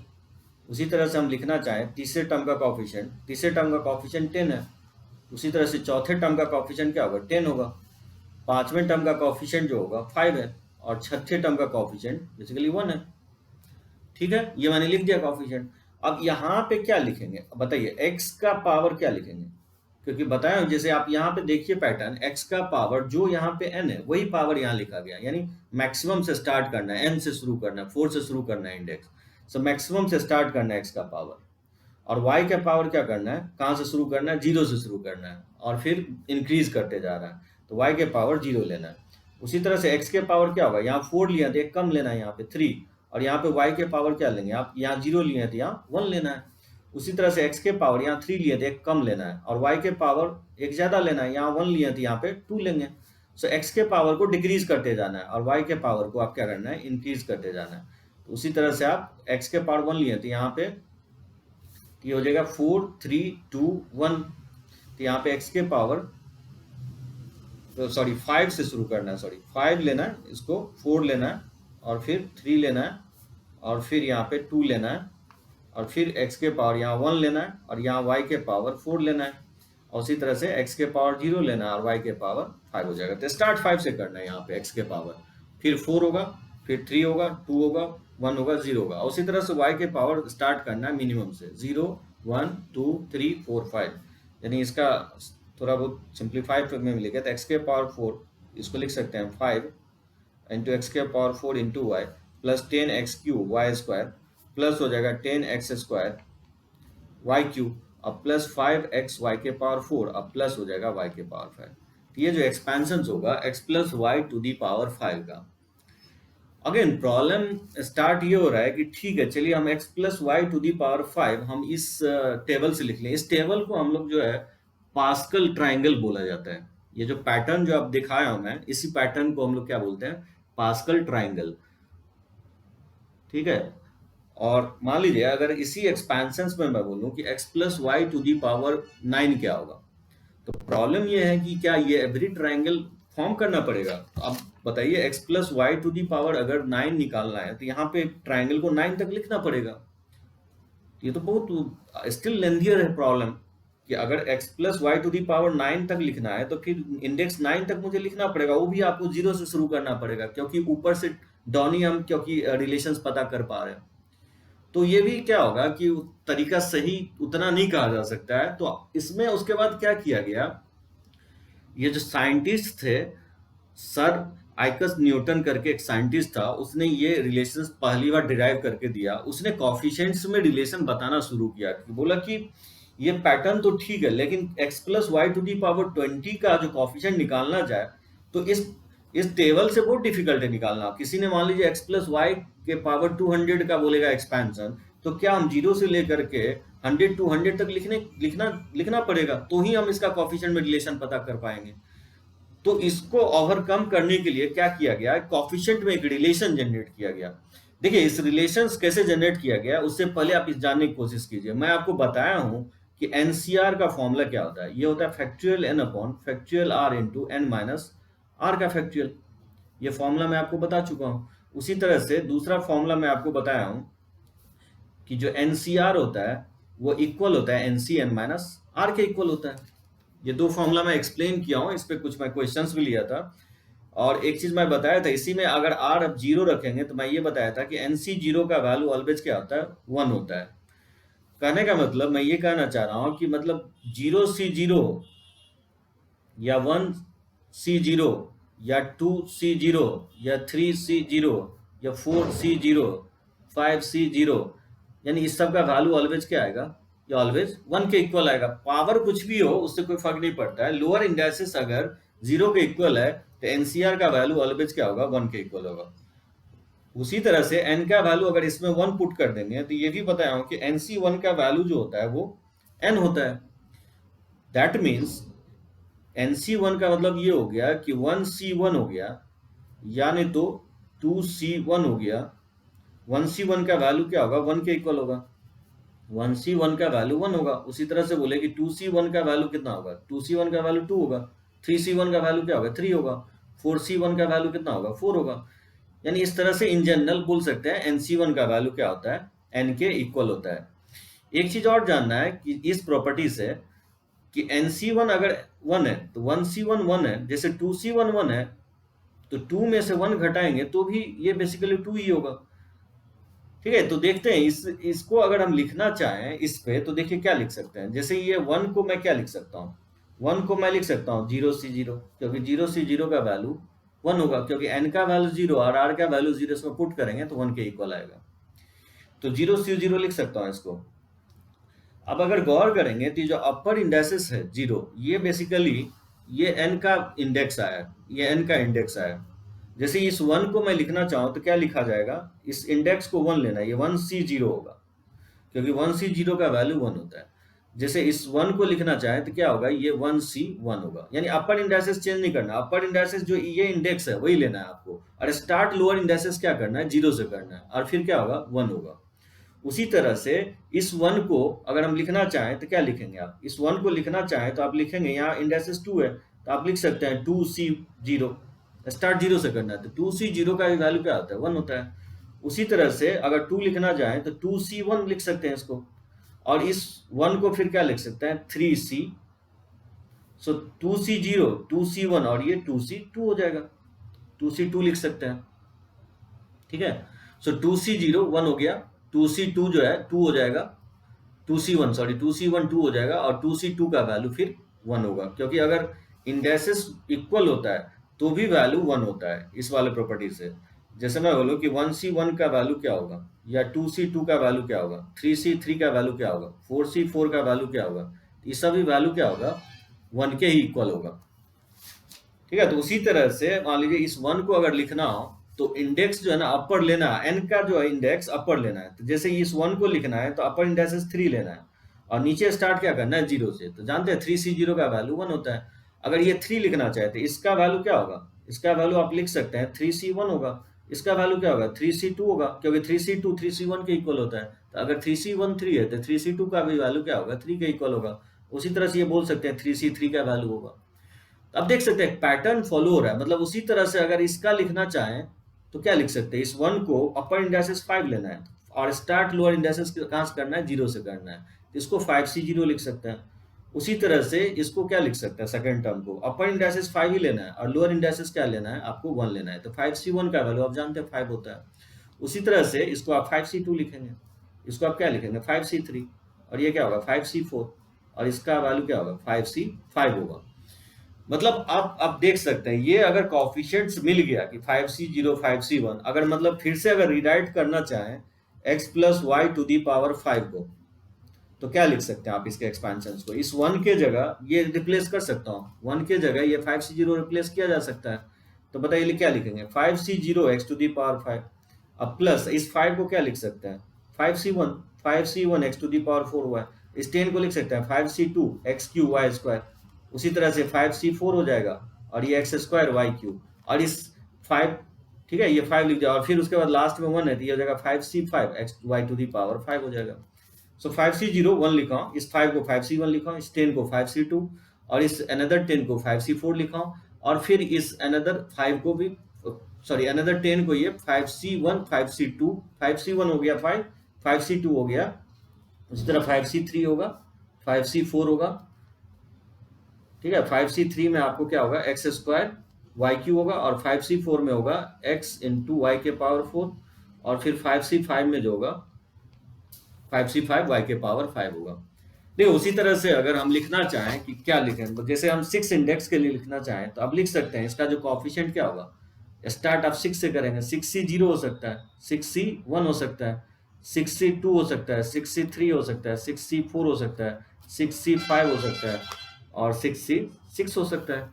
उसी तरह से हम लिखना चाहें तीसरे टर्म का कॉफिशिएंट, तीसरे टर्म का कॉफिशिएंट 10 है। उसी तरह से चौथे टर्म का कॉफिशिएंट क्या होगा? 10 होगा। पांचवें टर्म का कॉफिशिएंट जो होगा 5 है और छठे टर्म का कॉफिशिएंट बेसिकली 1 है। ठीक है, ये मैंने लिख दिया कॉफिशिएंट। अब यहाँ पे क्या लिखेंगे? अब बताइए x का पावर क्या लिखेंगे? क्योंकि बताया जैसे आप यहाँ पे देखिए पैटर्न, x का पावर जो यहाँ पे n है वही पावर यहाँ लिखा गया, यानी मैक्सिमम से स्टार्ट करना है, n से शुरू करना है, 4 से शुरू करना है इंडेक्स। सो मैक्सिमम से स्टार्ट करना है x का पावर, और y का पावर क्या करना है, कहाँ से शुरू करना है, 0 से शुरू करना है और फिर इंक्रीज करते जा रहा है, तो y के पावर 0 लेना है। उसी तरह से x के पावर क्या होगा, यहाँ 4 लिया तो एक कम लेना है, यहाँ पे 3, और यहाँ पे y के पावर क्या लेंगे आप, यहाँ 0 लिए तो यहाँ 1 लेना है। उसी तरह से x के पावर यहाँ 3 लिए तो एक कम लेना है, और y के पावर एक ज़्यादा लेना है, यहाँ 1 लिए तो यहाँ पे 2 लेंगे। सो x के पावर को डिक्रीज करते जाना है और y के पावर को आप क्या करना है, इंक्रीज करते जाना है। तो उसी तरह से आप x के पावर 1 लिए तो यहाँ पे ये हो जाएगा 4 3 2 1, तो यहाँ पे x के पावर तो सॉरी 5 से शुरू करना है, सॉरी 5 लेना है, इसको 4 लेना है और फिर 3 लेना है और फिर यहाँ पे 2 लेना है और फिर x के पावर यहाँ 1 लेना है और यहाँ y के पावर 4 लेना है, और उसी तरह से x के पावर 0 लेना है और y के पावर 5 हो जाएगा। तो स्टार्ट 5 से करना है, यहाँ पे x के पावर, फिर 4 होगा, फिर 3 होगा, 2 होगा, 1 होगा, 0 होगा। उसी तरह से y के पावर स्टार्ट करना है मिनिमम से, 0 1 2 3 4 5, यानी इसका थोड़ा बहुत सिंप्लीफाई में मिलेगा तो x के पावर 4 इसको लिख सकते हैं 5 इंटू एक्स के power 4 into y plus 10x cube y square plus हो जाएगा 10x स्क्वायर वाई क्यूब, अब प्लस 5x वाई के पावर 4, अब प्लस हो जाएगा y के पावर 5। तो ये जो एक्सपेंशन होगा x plus y to the power 5 का। अगेन प्रॉब्लम स्टार्ट ये हो रहा है कि ठीक है चलिए हम x plus y to the power 5 हम इस टेबल से लिख लें। इस टेबल को हम लोग जो है पास्कल ट्राइंगल बोला जाता है। ये जो पैटर्न जो आप दिखाया हूं मैं, इसी पैटर्न को हम लोग क्या बोलते हैं, पास्कल ट्राइंगल। ठीक है, और मान लीजिए अगर इसी एक्सपेंशन में मैं बोलूं कि x plus y to the power 9 क्या होगा, तो प्रॉब्लम ये है कि क्या ये एवरी ट्राइंगल फॉर्म करना पड़ेगा। तो अब बताइए x plus y to the power अगर 9 निकालना है तो यहाँ पे ट्राइंगल को 9 तक लिखना पड़ेगा। ये तो बहुत स्टिल लेंथियर है प्रॉब्लम कि अगर x plus y to the power 9 तक लिखना है तो फिर इंडेक्स 9 तक मुझे लिखना पड़ेगा, वो भी आपको 0 से शुरू करना पड़ेगा क्योंकि ऊपर से डाउन ही हम क्योंकि रिलेशंस पता कर पा रहे हैं। तो ये भी क्या होगा कि तरीका सही उतना नहीं कहा जा सकता है। तो इसमें उसके बाद क्या किया गया, ये जो साइंटिस्ट थे सर आइकस न्यूटन करके एक साइंटिस्ट था, उसने ये रिलेशंस पहली बार डिराइव करके दिया। उसने कॉफिशिएंट्स में रिलेशन बताना शुरू किया कि बोला कि ये पैटर्न तो ठीक है लेकिन x plus y to the power 20 का जो कॉफिशिएंट निकालना जाए तो इस टेबल से बहुत डिफिकल्ट है निकालना। किसी ने मान लीजिए x प्लस वाई के पावर 200 का बोलेगा एक्सपेंशन, तो क्या हम 0 से लेकर के 100 टू 100 तक लिखना पड़ेगा, तो ही हम इसका कॉफिशिएंट में रिलेशन पता कर पाएंगे। तो इसको ओवरकम करने के लिए क्या किया गया, कॉफिशिएंट में एक रिलेशन जनरेट किया गया। देखिए इस रिलेशन कैसे जनरेट किया गया उससे पहले आप इस जानने की कोशिश कीजिए। मैं आपको बताया हूं कि एनसीआर का फॉर्मूला क्या होता है, ये होता है factorial n upon factorial r into n minus r का फैक्टोरियल। ये फॉर्मूला मैं आपको बता चुका हूं। उसी तरह से दूसरा फॉर्मूला मैं आपको बताया हूं कि जो एनसीआर होता है वो इक्वल होता है एनसीएन माइनस आर के इक्वल होता है। ये दो फॉर्मूला मैं एक्सप्लेन किया हूं, इस पे कुछ मैं क्वेश्चंस भी लिया था। और एक चीज मैं बताया था इसी में, अगर आर अब 0 रखेंगे तो मैं ये बताया था कि एनसी 0 का वैल्यू ऑलवेज क्या होता है, 1 होता है। कहने का मतलब मैं ये कहना चाह रहा हूं कि मतलब 0C0 या 1C0 या 2C0 या 3C0 या 4C0 5C0, यानी इस सब का वैल्यू ऑलवेज क्या आएगा, ये ऑलवेज 1 के इक्वल आएगा। पावर कुछ भी हो उससे कोई फर्क नहीं पड़ता है। लोअर इंडाइसेस अगर 0 के इक्वल है तो एनसीआर का वैल्यू ऑलवेज क्या होगा, 1 के इक्वल होगा। उसी तरह से n का वैल्यू अगर इसमें 1 पुट कर देंगे तो ये भी बताया हूं कि NC1 का वैल्यू जो होता है वो n होता है। दैट मीन्स NC1 का मतलब ये हो गया कि 1C1 हो गया, यानी तो 2C1 हो गया। 1C1 का वैल्यू क्या होगा, 1 के इक्वल होगा। 1C1 का वैल्यू 1 होगा। उसी तरह से बोले कि 2C1 का वैल्यू कितना होगा, 2C1 का वैल्यू 2 होगा। 3C1 का वैल्यू क्या होगा, 3 होगा। 4C1 का वैल्यू कितना होगा, 4 होगा। यानी इस तरह से इन जनरल बोल सकते हैं NC1 का वैल्यू क्या होता है, n के इक्वल होता है। एक चीज और जानना है कि इस प्रॉपर्टी से कि NC1 अगर 1 है तो 1C1 1 है, जैसे 2C1 1 है तो 2 में से 1 घटाएंगे तो भी ये बेसिकली 2 ही होगा। ठीक है, तो देखते हैं इसको अगर हम लिखना चाहें इस पे तो देखिए क्या लिख सकते हैं। जैसे ये 1 को मैं क्या लिख सकता हूँ, 1 को मैं लिख सकता हूँ 0C0, क्योंकि 0C0 का वैल्यू 1 होगा, क्योंकि n का वैल्यू 0 और r का वैल्यू 0 इसमें पुट करेंगे तो 1 के इक्वल आएगा, तो 0C0 लिख सकता हूँ इसको। अब अगर गौर करेंगे तो जो अपर इंडेक्सेस है 0, ये बेसिकली ये n का इंडेक्स आया, ये n का इंडेक्स आया। जैसे इस 1 को मैं लिखना चाहूँ तो क्या लिखा जाएगा, इस इंडेक्स को 1 लेना है, ये 1C0 होगा, क्योंकि 1C0 का वैल्यू 1 होता है। जैसे इस 1 को लिखना चाहे तो क्या होगा, ये 1C1 होगा, यानी अपर इंडेक्सेस चेंज नहीं करना, अपर इंडेक्सेस जो ये इंडेक्स है वही लेना है आपको, और स्टार्ट लोअर इंडेक्सेस क्या करना है, 0 से करना है, और फिर क्या होगा, 1 होगा। उसी तरह से इस 1 को अगर हम लिखना चाहें तो क्या लिखेंगे, आप इस 1 को लिखना चाहें तो आप लिखेंगे, यहाँ इंडेक्सेस 2 है तो आप लिख सकते हैं 2C0, स्टार्ट 0 से करना है तो 2C0 का वैल्यू क्या होता है, 1 होता है। उसी तरह से अगर 2 लिखना चाहें तो 2C1 लिख सकते हैं इसको, और इस 1 को फिर क्या लिख सकते हैं, 3C, सो 2C0 2C1 और ये 2C2 हो जाएगा, 2C2 लिख सकते हैं, ठीक है। सो 2C0 1 हो गया, 2C2 जो है 2 हो जाएगा, 2C1 सॉरी 2C1 2 हो जाएगा, और 2C2 का वैल्यू फिर 1 होगा, क्योंकि अगर इंडेक्सेस इक्वल होता है तो भी वैल्यू 1 होता है इस वाले प्रॉपर्टी से। जैसे मैं बोलूँ कि 1C1 का वैल्यू क्या होगा, या 2C2 का वैल्यू क्या होगा, 3C3 का वैल्यू क्या होगा, 4C4 का वैल्यू क्या होगा, ये सभी वैल्यू क्या होगा, 1 के ही इक्वल होगा, ठीक है। तो उसी तरह से मान लीजिए इस 1 को अगर लिखना हो तो इंडेक्स जो है ना अपर लेना है, n का जो है इंडेक्स अपर लेना है, तो जैसे इस 1 को लिखना है तो अपर इंडेक्स 3 लेना है, और नीचे स्टार्ट क्या करना है, 0 से, तो जानते हैं 3C0 का वैल्यू 1 होता है। अगर ये 3 लिखना चाहते हैं, इसका वैल्यू क्या होगा, इसका वैल्यू आप लिख सकते हैं 3C1 होगा, इसका वैल्यू क्या होगा, 3C2 होगा, क्योंकि 3C2 3C1 के इक्वल होता है, तो अगर 3C1 3 है तो 3C2 का भी वैल्यू क्या होगा, 3 के इक्वल होगा। उसी तरह से ये बोल सकते हैं 3C3 का वैल्यू होगा। अब देख सकते हैं पैटर्न फॉलो हो रहा है, मतलब उसी तरह से अगर इसका लिखना चाहें तो क्या लिख सकते हैं, इस 1 को अपर इंडेक्सेस 5 लेना है, और स्टार्ट लोअर इंडेक्सेस कहाँ से करना है, 0 से करना है, तो इसको 5C0 लिख सकते हैं। उसी तरह से इसको क्या लिख सकते हैं, सेकंड टर्म को अपर इंडेक्सेस 5 ही लेना है, और लोअर इंडेक्सेस क्या लेना है, आपको 1 लेना है, तो 5C1 का वैल्यू आप जानते हैं 5 होता है। उसी तरह से इसको आप 5C2 लिखेंगे, इसको आप क्या लिखेंगे, 5C3, और ये क्या होगा 5C4, और इसका वैल्यू क्या होगा, 5C5 होगा। मतलब आप देख सकते हैं, ये अगर कॉफिशिएंट्स मिल गया कि 5C0 5C1, अगर मतलब फिर से अगर रिराइट करना चाहें x plus y to the power 5 को, तो क्या लिख सकते हैं आप इसके एक्सपेंशन को, इस 1 के जगह ये रिप्लेस कर सकता हूँ, 1 के जगह ये 5C0 रिप्लेस किया जा सकता है, तो बताइए क्या लिखेंगे, 5C0 x to the power 5, अब प्लस इस 5 को क्या लिख सकते हैं, 5C1 x to the power 4y, इस 10 को लिख सकते हैं 5C2 x Q Y square, उसी तरह से 5C4 हो जाएगा, और ये x स्क्वायर वाई क्यूब, और इस 5, ठीक है, ये 5 लिख जाओ, और फिर उसके बाद लास्ट में 1 है तो ये हो जाएगा 5C5 x y to the power 5 हो जाएगा। सो 5C0 1 लिखा हूँ, इस 5 को 5C1 लिखा हूँ, इस 10 को 5C2, और इस अनदर 10 को 5C4 लिखा हूँ, और फिर इस अनदर 5 को भी, सॉरी अनदर 10 को ये 5C1 5C2, 5C1 हो गया 5, 5C2 हो गया, उसी तरह 5C3 होगा, 5C4 होगा, ठीक है। 5C3 में आपको क्या होगा, एक्स स्क्वायर वाई क्यू होगा, और 5C4 में होगा x इंटू वाई के पावर 4, और फिर 5C5 में जो होगा 5C5 वाई के पावर 5 होगा। देखो उसी तरह से अगर हम लिखना चाहें कि क्या लिखें, तो जैसे हम 6 इंडेक्स के लिए लिखना चाहें तो अब लिख सकते हैं, इसका जो कॉफिशिएंट क्या होगा, स्टार्ट आप 6 से करेंगे, 6C0 हो सकता है, 6C1 हो सकता है, 6C2 हो सकता है, 6C3 हो सकता है, 6C4 हो सकता है, 6C5 हो सकता है, और 6C6 हो सकता है।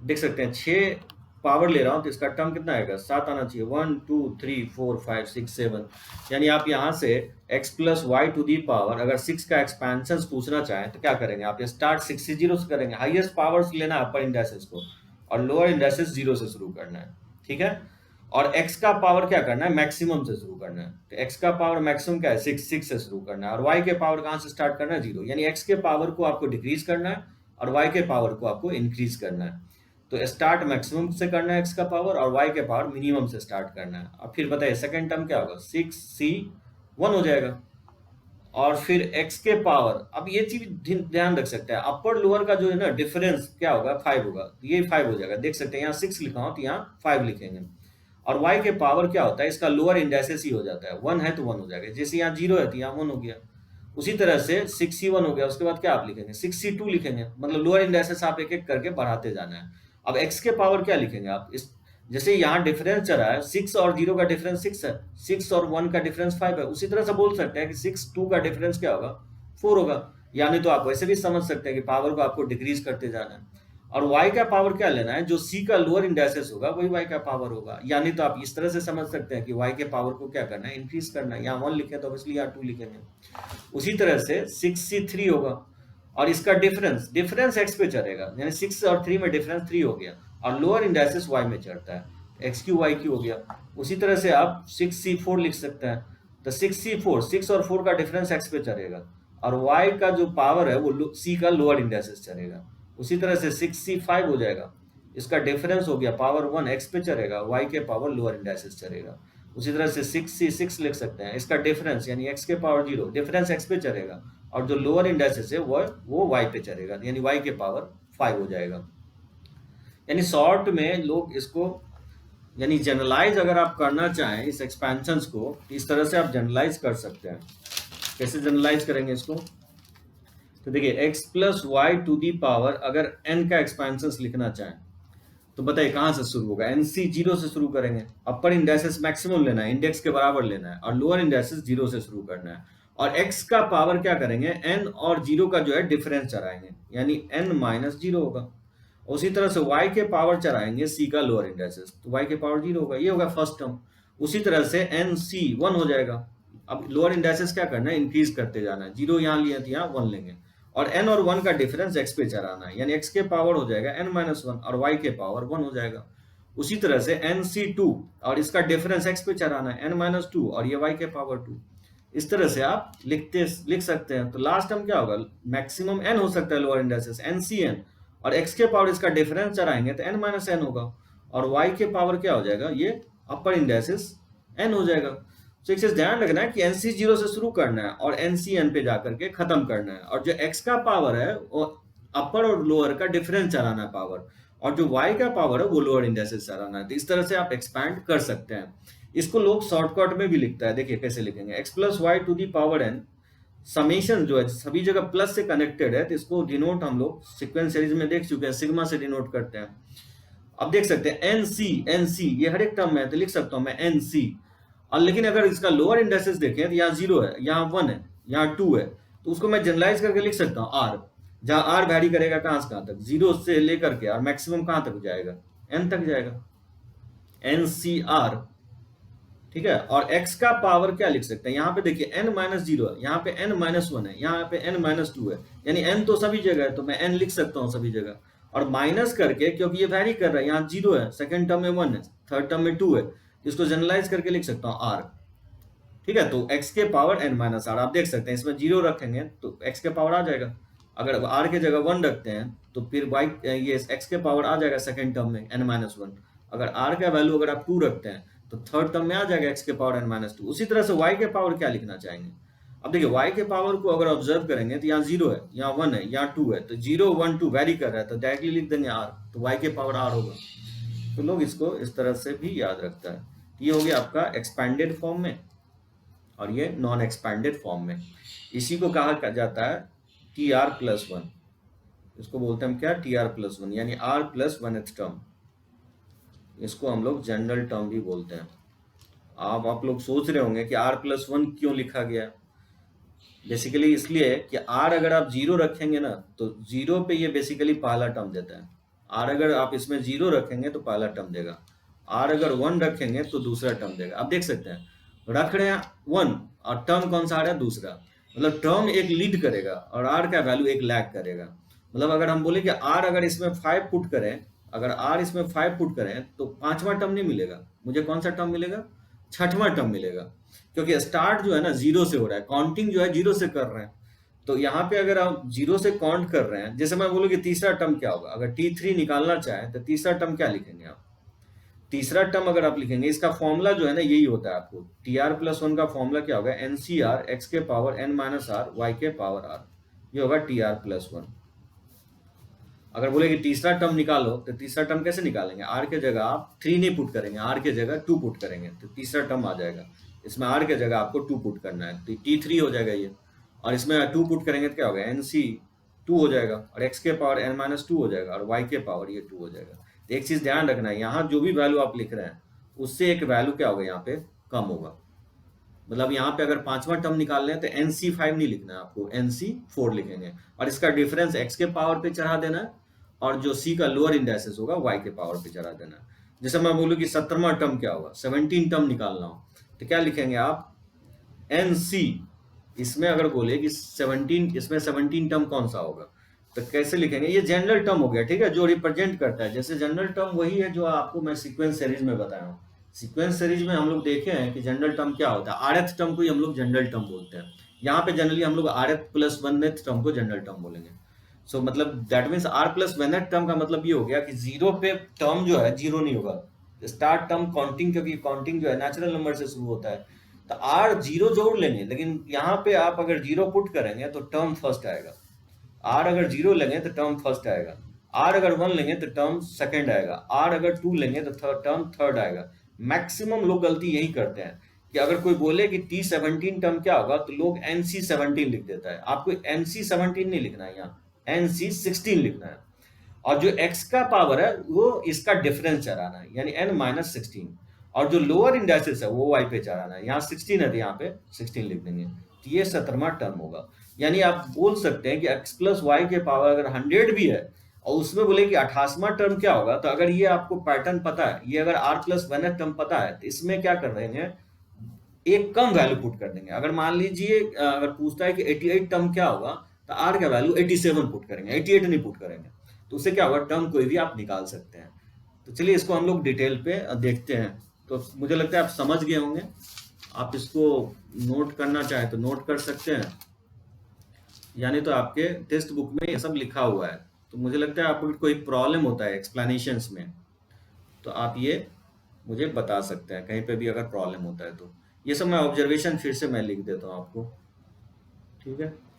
देख सकते हैं 6 पावर ले रहा हूं तो इसका टर्म कितना आएगा, 7 आना चाहिए, 1 2 3 4 5 6 7, यानी आप यहां से x plus y to the power अगर 6 का एक्सपेंशन पूछना चाहें तो क्या करेंगे, आप स्टार्ट 6C0 से करेंगे, हाईएस्ट पावर्स लेना है अपर इंडेक्सेस को, और लोअर इंडेक्सेस 0 से शुरू करना है, ठीक है। और x का पावर क्या करना है, मैक्सिमम से शुरू करना है, तो x का पावर मैक्सिमम क्या है, 6 से शुरू करना है, और y के पावर कहां से स्टार्ट करना है, 0, यानी x के पावर को आपको डिक्रीज करना है और y के पावर को आपको इंक्रीज करना है। तो स्टार्ट मैक्सिमम से करना है x का पावर, और y के पावर मिनिमम से स्टार्ट करना है। अब फिर बताइए सेकंड टर्म क्या होगा, 6C1 हो जाएगा, और फिर x के पावर, अब ये चीज ध्यान रख सकते हैं, अपर लोअर का जो है ना डिफरेंस क्या होगा, 5 होगा, तो ये 5 हो जाएगा, देख सकते हैं यहाँ 6 लिखा हो तो यहाँ 5 लिखेंगे, और y के पावर क्या होता है, इसका लोअर इंडेक्सेस ही हो जाता है, 1 है तो 1 हो जाएगा, जैसे यहाँ 0 है तो यहाँ 1 हो गया, उसी तरह से 6C1 हो गया, उसके बाद क्या आप लिखेंगे 6C2 लिखेंगे, मतलब लोअर इंडेक्सेस आप एक एक करके बढ़ाते जाना है। अब x के पावर क्या लिखेंगे आप, इस जैसे यहाँ डिफरेंस चल रहा है 6 और 0 का डिफरेंस 6 है, 6 और 1 का डिफरेंस 5 है, उसी तरह से बोल सकते हैं कि 6 2 का डिफरेंस क्या होगा 4 होगा। यानी तो आप वैसे भी समझ सकते हैं कि पावर को आपको डिक्रीज करते जाना है, और y का पावर क्या लेना है, जो c का लोअर इंडेक्सेस होगा वही y का पावर होगा। यानी तो आप इस तरह से समझ सकते हैं कि y के पावर को क्या करना है, इंक्रीज करना है। यहाँ 1 लिखे तो इसलिए यहाँ 2 लिखेंगे। उसी तरह से 6C3 होगा, और इसका डिफरेंस डिफरेंस x पे चढ़ेगा, यानी 6 और 3 में डिफरेंस 3 हो गया, और लोअर इंडेक्सेस y में चढ़ता है, x क्यू y क्यू हो गया। उसी तरह से आप 6C4 लिख सकते हैं, तो 6C4 6 और 4 का डिफरेंस x पे चढ़ेगा, और y का जो पावर है वो c का लोअर इंडेक्सेस चढ़ेगा। उसी तरह से 6C5 हो जाएगा, इसका डिफरेंस हो गया पावर 1 x पे चढ़ेगा, y के पावर लोअर इंडेक्सेस चढ़ेगा। उसी तरह से 6C6 लिख सकते हैं, इसका डिफरेंस यानी x के पावर 0, डिफरेंस x पे चढ़ेगा, और जो लोअर इंडेक्सेस है वो y पे चढ़ेगा, यानी y के पावर 5 हो जाएगा। यानी शॉर्ट में लोग इसको, यानी जनरलाइज अगर आप करना चाहें इस एक्सपेंशंस को, इस तरह से आप जनरलाइज कर सकते हैं। कैसे जनरलाइज करेंगे इसको, तो देखिए x plus y to the power, अगर n का एक्सपेंशंस लिखना चाहें तो बताइए कहाँ से शुरू होगा, NC 0 से शुरू करेंगे। अपर इंडेक्सेस मैक्सिमम लेना है, इंडेक्स के बराबर लेना है, और लोअर इंडेक्सेस 0 से शुरू करना है, और x का पावर क्या करेंगे, n और 0 का जो है डिफरेंस चढ़ाएंगे, यानी n माइनस 0 होगा। उसी तरह से y के पावर चढ़ाएंगे c का लोअर इंडेक्सेस, तो y के पावर 0 होगा, ये होगा फर्स्ट टर्म। उसी तरह से NC 1 हो जाएगा। अब लोअर इंडेक्सेस क्या करना है, इंक्रीज करते जाना है, 0 यहाँ लिया तो यहाँ 1 लेंगे, और n और 1 का डिफरेंस x पे चढ़ाना है, यानी x के पावर हो जाएगा n माइनस 1, और y के पावर 1 हो जाएगा। उसी तरह से NC2, और इसका डिफरेंस x पे चढ़ाना है n माइनस 2, और ये y के पावर 2। इस तरह से आप लिख सकते हैं। तो लास्ट टर्म क्या होगा, मैक्सिमम n हो सकता है लोअर इंडेक्सेस NCn, और x के पावर इसका डिफरेंस चढ़ाएंगे तो n माइनस n होगा, और y के पावर क्या हो जाएगा, ये अपर इंडेक्सेस n हो जाएगा। तो एक चीज ध्यान रखना है कि NC 0 से शुरू करना है और NCn पे जाकर के खत्म करना है, और जो x का पावर है वो अपर और लोअर का डिफरेंस चलाना है पावर, और जो y का पावर है वो लोअर इंडेक्सेस चलाना है। तो इस तरह से आप एक्सपैंड कर सकते हैं। इसको लोग शॉर्टकट में भी लिखता है, देखिए कैसे लिखेंगे, x plus y to the power n, summation जो है सभी जगह प्लस से कनेक्टेड है, तो इसको डिनोट हम लोग सीक्वेंस सीरीज में देख चुके हैं, सिग्मा से डिनोट करते हैं। अब देख सकते हैं NC ये हर एक टर्म में है, तो लिख सकता हूं मैं NC। और लेकिन अगर इसका लोअर इंडेक्सेस देखें तो यहाँ 0 है, यहाँ 1 है, यहाँ 2 है, तो उसको मैं जनरलाइज करके लिख सकता हूँ R, जहाँ R वैरी करेगा कहाँ से कहाँ तक, 0 से लेकर के, और मैक्सिमम कहाँ तक जाएगा, n तक जाएगा, NCR। ठीक है, और x का पावर क्या लिख सकते हैं, यहाँ पे देखिए n माइनस 0 है, यहाँ पे n माइनस 1 है, यहाँ पे n माइनस 2 है, यानी n तो सभी जगह है, तो मैं n लिख सकता हूँ सभी जगह, और माइनस करके, क्योंकि ये वैरी कर रहा है, यहाँ 0 है, सेकंड टर्म में 1 है, थर्ड टर्म में 2 है, इसको जनरलाइज करके लिख सकता हूँ R। ठीक है, तो x के पावर n माइनस r, आप देख सकते हैं इसमें 0 रखेंगे तो x के पावर आ जाएगा, अगर r के जगह 1 रखते हैं तो फिर y ये x के पावर आ जाएगा सेकंड टर्म में n माइनस 1, अगर r का वैल्यू अगर आप 2 रखते हैं तो थर्ड टर्म में आ जाएगा x के पावर n माइनस 2। उसी तरह से y के पावर क्या लिखना चाहेंगे, अब देखिए y के पावर को अगर ऑब्जर्व करेंगे तो यहाँ 0 है, यहाँ 1 है, यहाँ 2 है, तो 0 1 2 वैरी कर रहा है, तो डायरेक्टली लिख देंगे r, तो y के पावर r होगा। तो लोग इसको इस तरह से भी याद रखता है। ये हो गया आपका एक्सपैंडेड फॉर्म में, और ये नॉन एक्सपैंडेड फॉर्म में। इसी को कहा जाता है TR+1, इसको बोलते हैं हम क्या, TR+1, यानी R प्लस 1th टर्म, इसको हम लोग जनरल टर्म भी बोलते हैं। आप लोग सोच रहे होंगे कि R+1 क्यों लिखा गया, बेसिकली इसलिए कि R अगर आप 0 रखेंगे ना तो 0 पे ये बेसिकली पहला टर्म देता है, R अगर आप इसमें 0 रखेंगे तो पहला टर्म देगा, R अगर 1 रखेंगे तो दूसरा टर्म देगा। आप देख सकते हैं रख रहे हैं 1 और टर्म कौन सा आ रहा है, दूसरा, मतलब टर्म एक लीड करेगा और R का वैल्यू एक लैग करेगा। मतलब अगर हम बोले कि R अगर इसमें 5 पुट करें, अगर R इसमें 5 पुट करें तो 5वां टर्म नहीं मिलेगा, मुझे कौन सा टर्म मिलेगा, 6वां टर्म मिलेगा, क्योंकि स्टार्ट जो है ना 0 से हो रहा है, काउंटिंग जो है 0 से कर रहे हैं। तो यहाँ पे अगर आप 0 से काउंट कर रहे हैं, जैसे मैं बोलूँ कि तीसरा टर्म क्या होगा, अगर T3 निकालना चाहें तो तीसरा टर्म क्या लिखेंगे आप, तीसरा टर्म अगर आप लिखेंगे, इसका फॉर्मूला जो है ना यही होता है, आपको TR+1 का फॉर्मूला क्या होगा, NCR x के power n minus r y के पावर r, ये होगा TR+1। अगर बोले कि तीसरा टर्म निकालो तो तीसरा टर्म कैसे निकालेंगे, r के जगह आप 3 नहीं पुट करेंगे, r के जगह 2 पुट करेंगे, तो तीसरा टर्म आ जाएगा, इसमें r के जगह आपको 2 पुट करना है, तो T3 हो जाएगा ये। और इसमें 2 पुट करेंगे तो क्या होगा, एन सी 2 हो जाएगा और x के पावर n-2 हो जाएगा और y के पावर ये 2 हो जाएगा। तो एक चीज ध्यान रखना है, यहाँ जो भी वैल्यू आप लिख रहे हैं उससे एक वैल्यू क्या होगा, यहाँ पे कम होगा। मतलब यहाँ पे अगर पांचवा टर्म निकाल रहे हैं तो NC5 नहीं लिखना है आपको, NC4 लिखेंगे और इसका डिफरेंस x के पावर पे चढ़ा देना है और जो c का लोअर इंडाइसिस होगा y के पावर पे चढ़ा देना है। जैसे मैं बोलूँ कि 17वां टर्म क्या होगा, 17 टर्म निकालना हो तो क्या लिखेंगे आप, NC, इसमें अगर बोले कि 17, इसमें 17 टर्म कौन सा होगा तो कैसे लिखेंगे, ये जनरल टर्म हो गया, ठीक है, जो रिप्रेजेंट करता है। जैसे जनरल टर्म वही है जो आपको मैं सीक्वेंस सीरीज में बताया हूँ। सीक्वेंस सीरीज में हम लोग देखे हैं कि जनरल टर्म क्या होता है, आरएथ टर्म को ही हम लोग जनरल टर्म बोलते हैं। यहाँ पे जनरली हम लोग आरएथ प्लस वनथ टर्म को जनरल टर्म बोलेंगे। सो मतलब that means r plus oneth term का मतलब ये हो गया कि जीरो पे टर्म जो है जीरो नहीं होगा, स्टार्ट टर्म काउंटिंग, क्योंकि काउंटिंग जो है नेचुरल नंबर से शुरू होता है तो आर जीरो जोड़ लेंगे, लेकिन यहाँ पे आप अगर जीरो पुट करेंगे तो टर्म फर्स्ट आएगा। आर अगर जीरो लेंगे तो टर्म फर्स्ट आएगा, आर अगर वन लेंगे तो टर्म सेकंड आएगा, आर अगर टू लेंगे तो टर्म थर्ड आएगा। मैक्सिमम लोग गलती यही करते हैं कि अगर कोई बोले कि T17 टर्म क्या होगा तो लोग NC17 लिख देता है। आपको NC17 नहीं लिखना है, यहाँ NC16 लिखना है। और जो x का पावर है वो इसका डिफरेंस चढ़ाना है, यानी n-16, और जो लोअर इंडाइसिस है वो y पे चढ़ाना है। यहाँ 16 है तो यहाँ पे 16 लिख देंगे, तो ये 17वां टर्म होगा। यानी आप बोल सकते हैं कि x प्लस वाई के पावर अगर 100 भी है और उसमें बोले कि 88वां टर्म क्या होगा, तो अगर ये आपको पैटर्न पता है, ये अगर r प्लस वन टर्म पता है तो इसमें क्या कर देंगे, एक कम वैल्यू पुट कर देंगे। अगर मान लीजिए अगर पूछता है कि 88 टर्म क्या होगा तो r का वैल्यू 87 पुट करेंगे, 88 नहीं पुट करेंगे, तो उससे क्या होगा, टर्म कोई भी आप निकाल सकते हैं। तो चलिए इसको हम लोग डिटेल पे देखते हैं। तो मुझे लगता है आप समझ गए होंगे, आप इसको नोट करना चाहे तो नोट कर सकते हैं, यानी तो आपके टेक्स्ट बुक में ये सब लिखा हुआ है। तो मुझे लगता है आपको कोई प्रॉब्लम होता है एक्सप्लेनेशंस में तो आप ये मुझे बता सकते हैं, कहीं पे भी अगर प्रॉब्लम होता है तो। ये सब मैं ऑब्जर्वेशन फिर से मैं लिख देता हूँ आपको, ठीक है।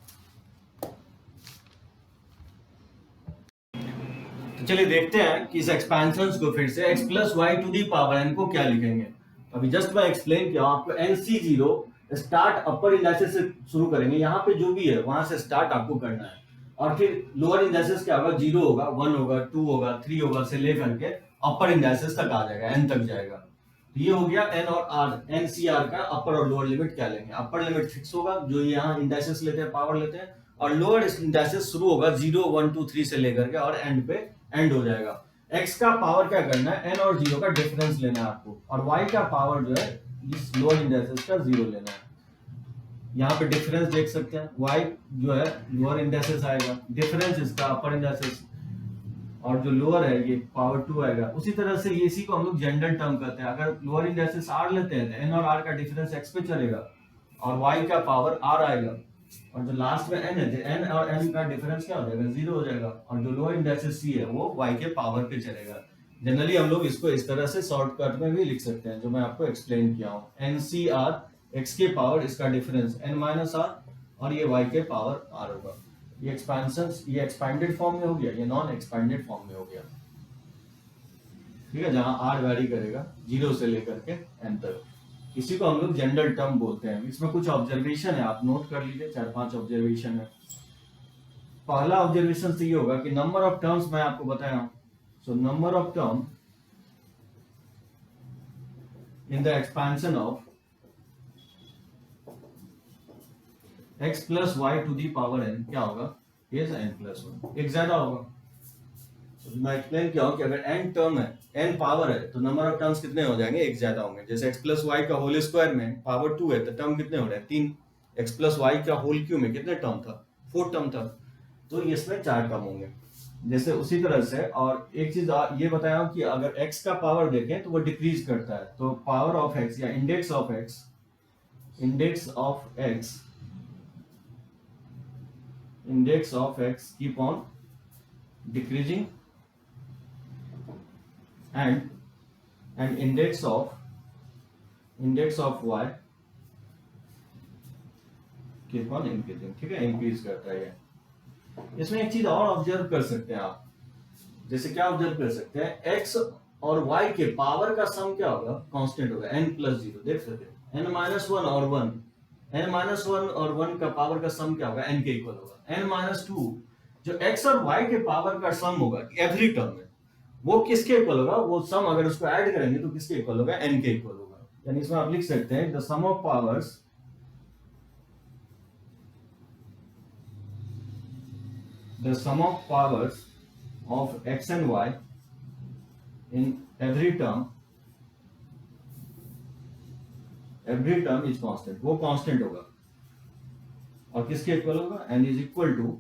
तो चलिए देखते हैं कि इस एक्सपेंशंस को फिर से x plus y to the power n को क्या लिखेंगे। अभी जस्ट मैं एक्सप्लेन किया आपको, NC0 स्टार्ट अपर इंडाइसिस से शुरू करेंगे, यहाँ पे जो भी है वहां से स्टार्ट आपको करना है, और फिर लोअर इंडाइसिस क्या होगा, 0 होगा, 1 होगा, 2 होगा, 3 होगा से लेकर के अपर इंडाइसिस तक आ जाएगा, n तक जाएगा। तो ये हो गया n और r, NCR का अपर और लोअर लिमिट क्या लेंगे। अपर लिमिट फिक्स होगा, जो यहाँ इंडाइसिस लेते हैं, पावर लेते हैं, और लोअर इंडाइसिस शुरू होगा 0, 1, 2, 3 से लेकर के और एंड पे एंड हो जाएगा। x का पावर क्या करना है, n और 0 का डिफरेंस लेना है आपको, और y का पावर जो है इस लोअर इंडाइसिस का 0 लेना है। यहाँ पे डिफरेंस देख सकते हैं, y जो है लोअर इंडाइसिस आएगा, डिफरेंस इसका अपर इंडाइसिस, और जो लोअर है ये पावर 2 आएगा। उसी तरह से ये इसी को हम लोग जनरल टर्म कहते हैं। अगर लोअर इंडाइसिस r लेते हैं तो n और r का डिफरेंस x पे चलेगा और y का पावर r आएगा, और जो लास्ट में n है, n और n का डिफरेंस क्या हो जाएगा, 0 हो जाएगा, और जो लोअर इंडाइसिस c है वो y के पावर पे चलेगा। जनरली हम लोग इसको इस तरह से शॉर्टकट में भी लिख सकते हैं, जो मैं आपको एक्सप्लेन किया हूँ, NCR, x के पावर इसका डिफरेंस n-r, और ये y के पावर r होगा। ये एक्सपेंशंस, ये एक्सपेंडेड फॉर्म में हो गया, ये नॉन एक्सपेंडेड फॉर्म में हो गया, ठीक है, जहां r वैरी करेगा 0 से लेकर के n तक। इसी को हम लोग जनरल टर्म बोलते हैं। इसमें कुछ ऑब्जर्वेशन है, आप नोट कर लीजिए, 4-5 ऑब्जर्वेशन है। पहला ऑब्जर्वेशन से ये होगा कि नंबर ऑफ टर्म्स मैं आपको बताया हूं, so number of term in the expansion of x plus y to the power n क्या होगा, ये n प्लस 1, एक ज्यादा होगा। तो मैं एक्सप्लेन किया हूं कि अगर n टर्म है, n पावर है, तो नंबर ऑफ टर्म्स कितने हो जाएंगे, एक ज्यादा होंगे। जैसे x प्लस वाई का होल स्क्वायर में पावर 2 है तो टर्म कितने हो रहे हैं, 3। x प्लस वाई का होल क्यूब में कितने टर्म था, 4 टर्म था, तो इसमें 4 टर्म होंगे। जैसे उसी तरह से, और एक चीज ये बताया हूं कि अगर x का पावर देखें तो वो डिक्रीज करता है, तो पावर ऑफ x या index of x, index of x keep on decreasing, and index of y keep on increasing, ठीक है, इंक्रीज करता है। इसमें एक चीज और ऑब्जर्व कर सकते हैं आप, जैसे क्या ऑब्जर्व कर सकते हैं, x और y के पावर का सम क्या होगा, कांस्टेंट होगा, n प्लस 0, देख सकते हैं, n-1 और 1, n माइनस वन और वन का पावर का सम क्या होगा, n के इक्वल होगा। n माइनस टू जो x और y के पावर का सम होगा एवरी टर्म में, वो किसके इक्वल होगा, वो सम अगर उसको ऐड करेंगे तो किसके इक्वल होगा, n के इक्वल होगा। यानी इसमें आप लिख सकते हैं the sum of powers of x and y in every term is constant, वो कांस्टेंट होगा और किसके इक्वल होगा, n इज इक्वल टू,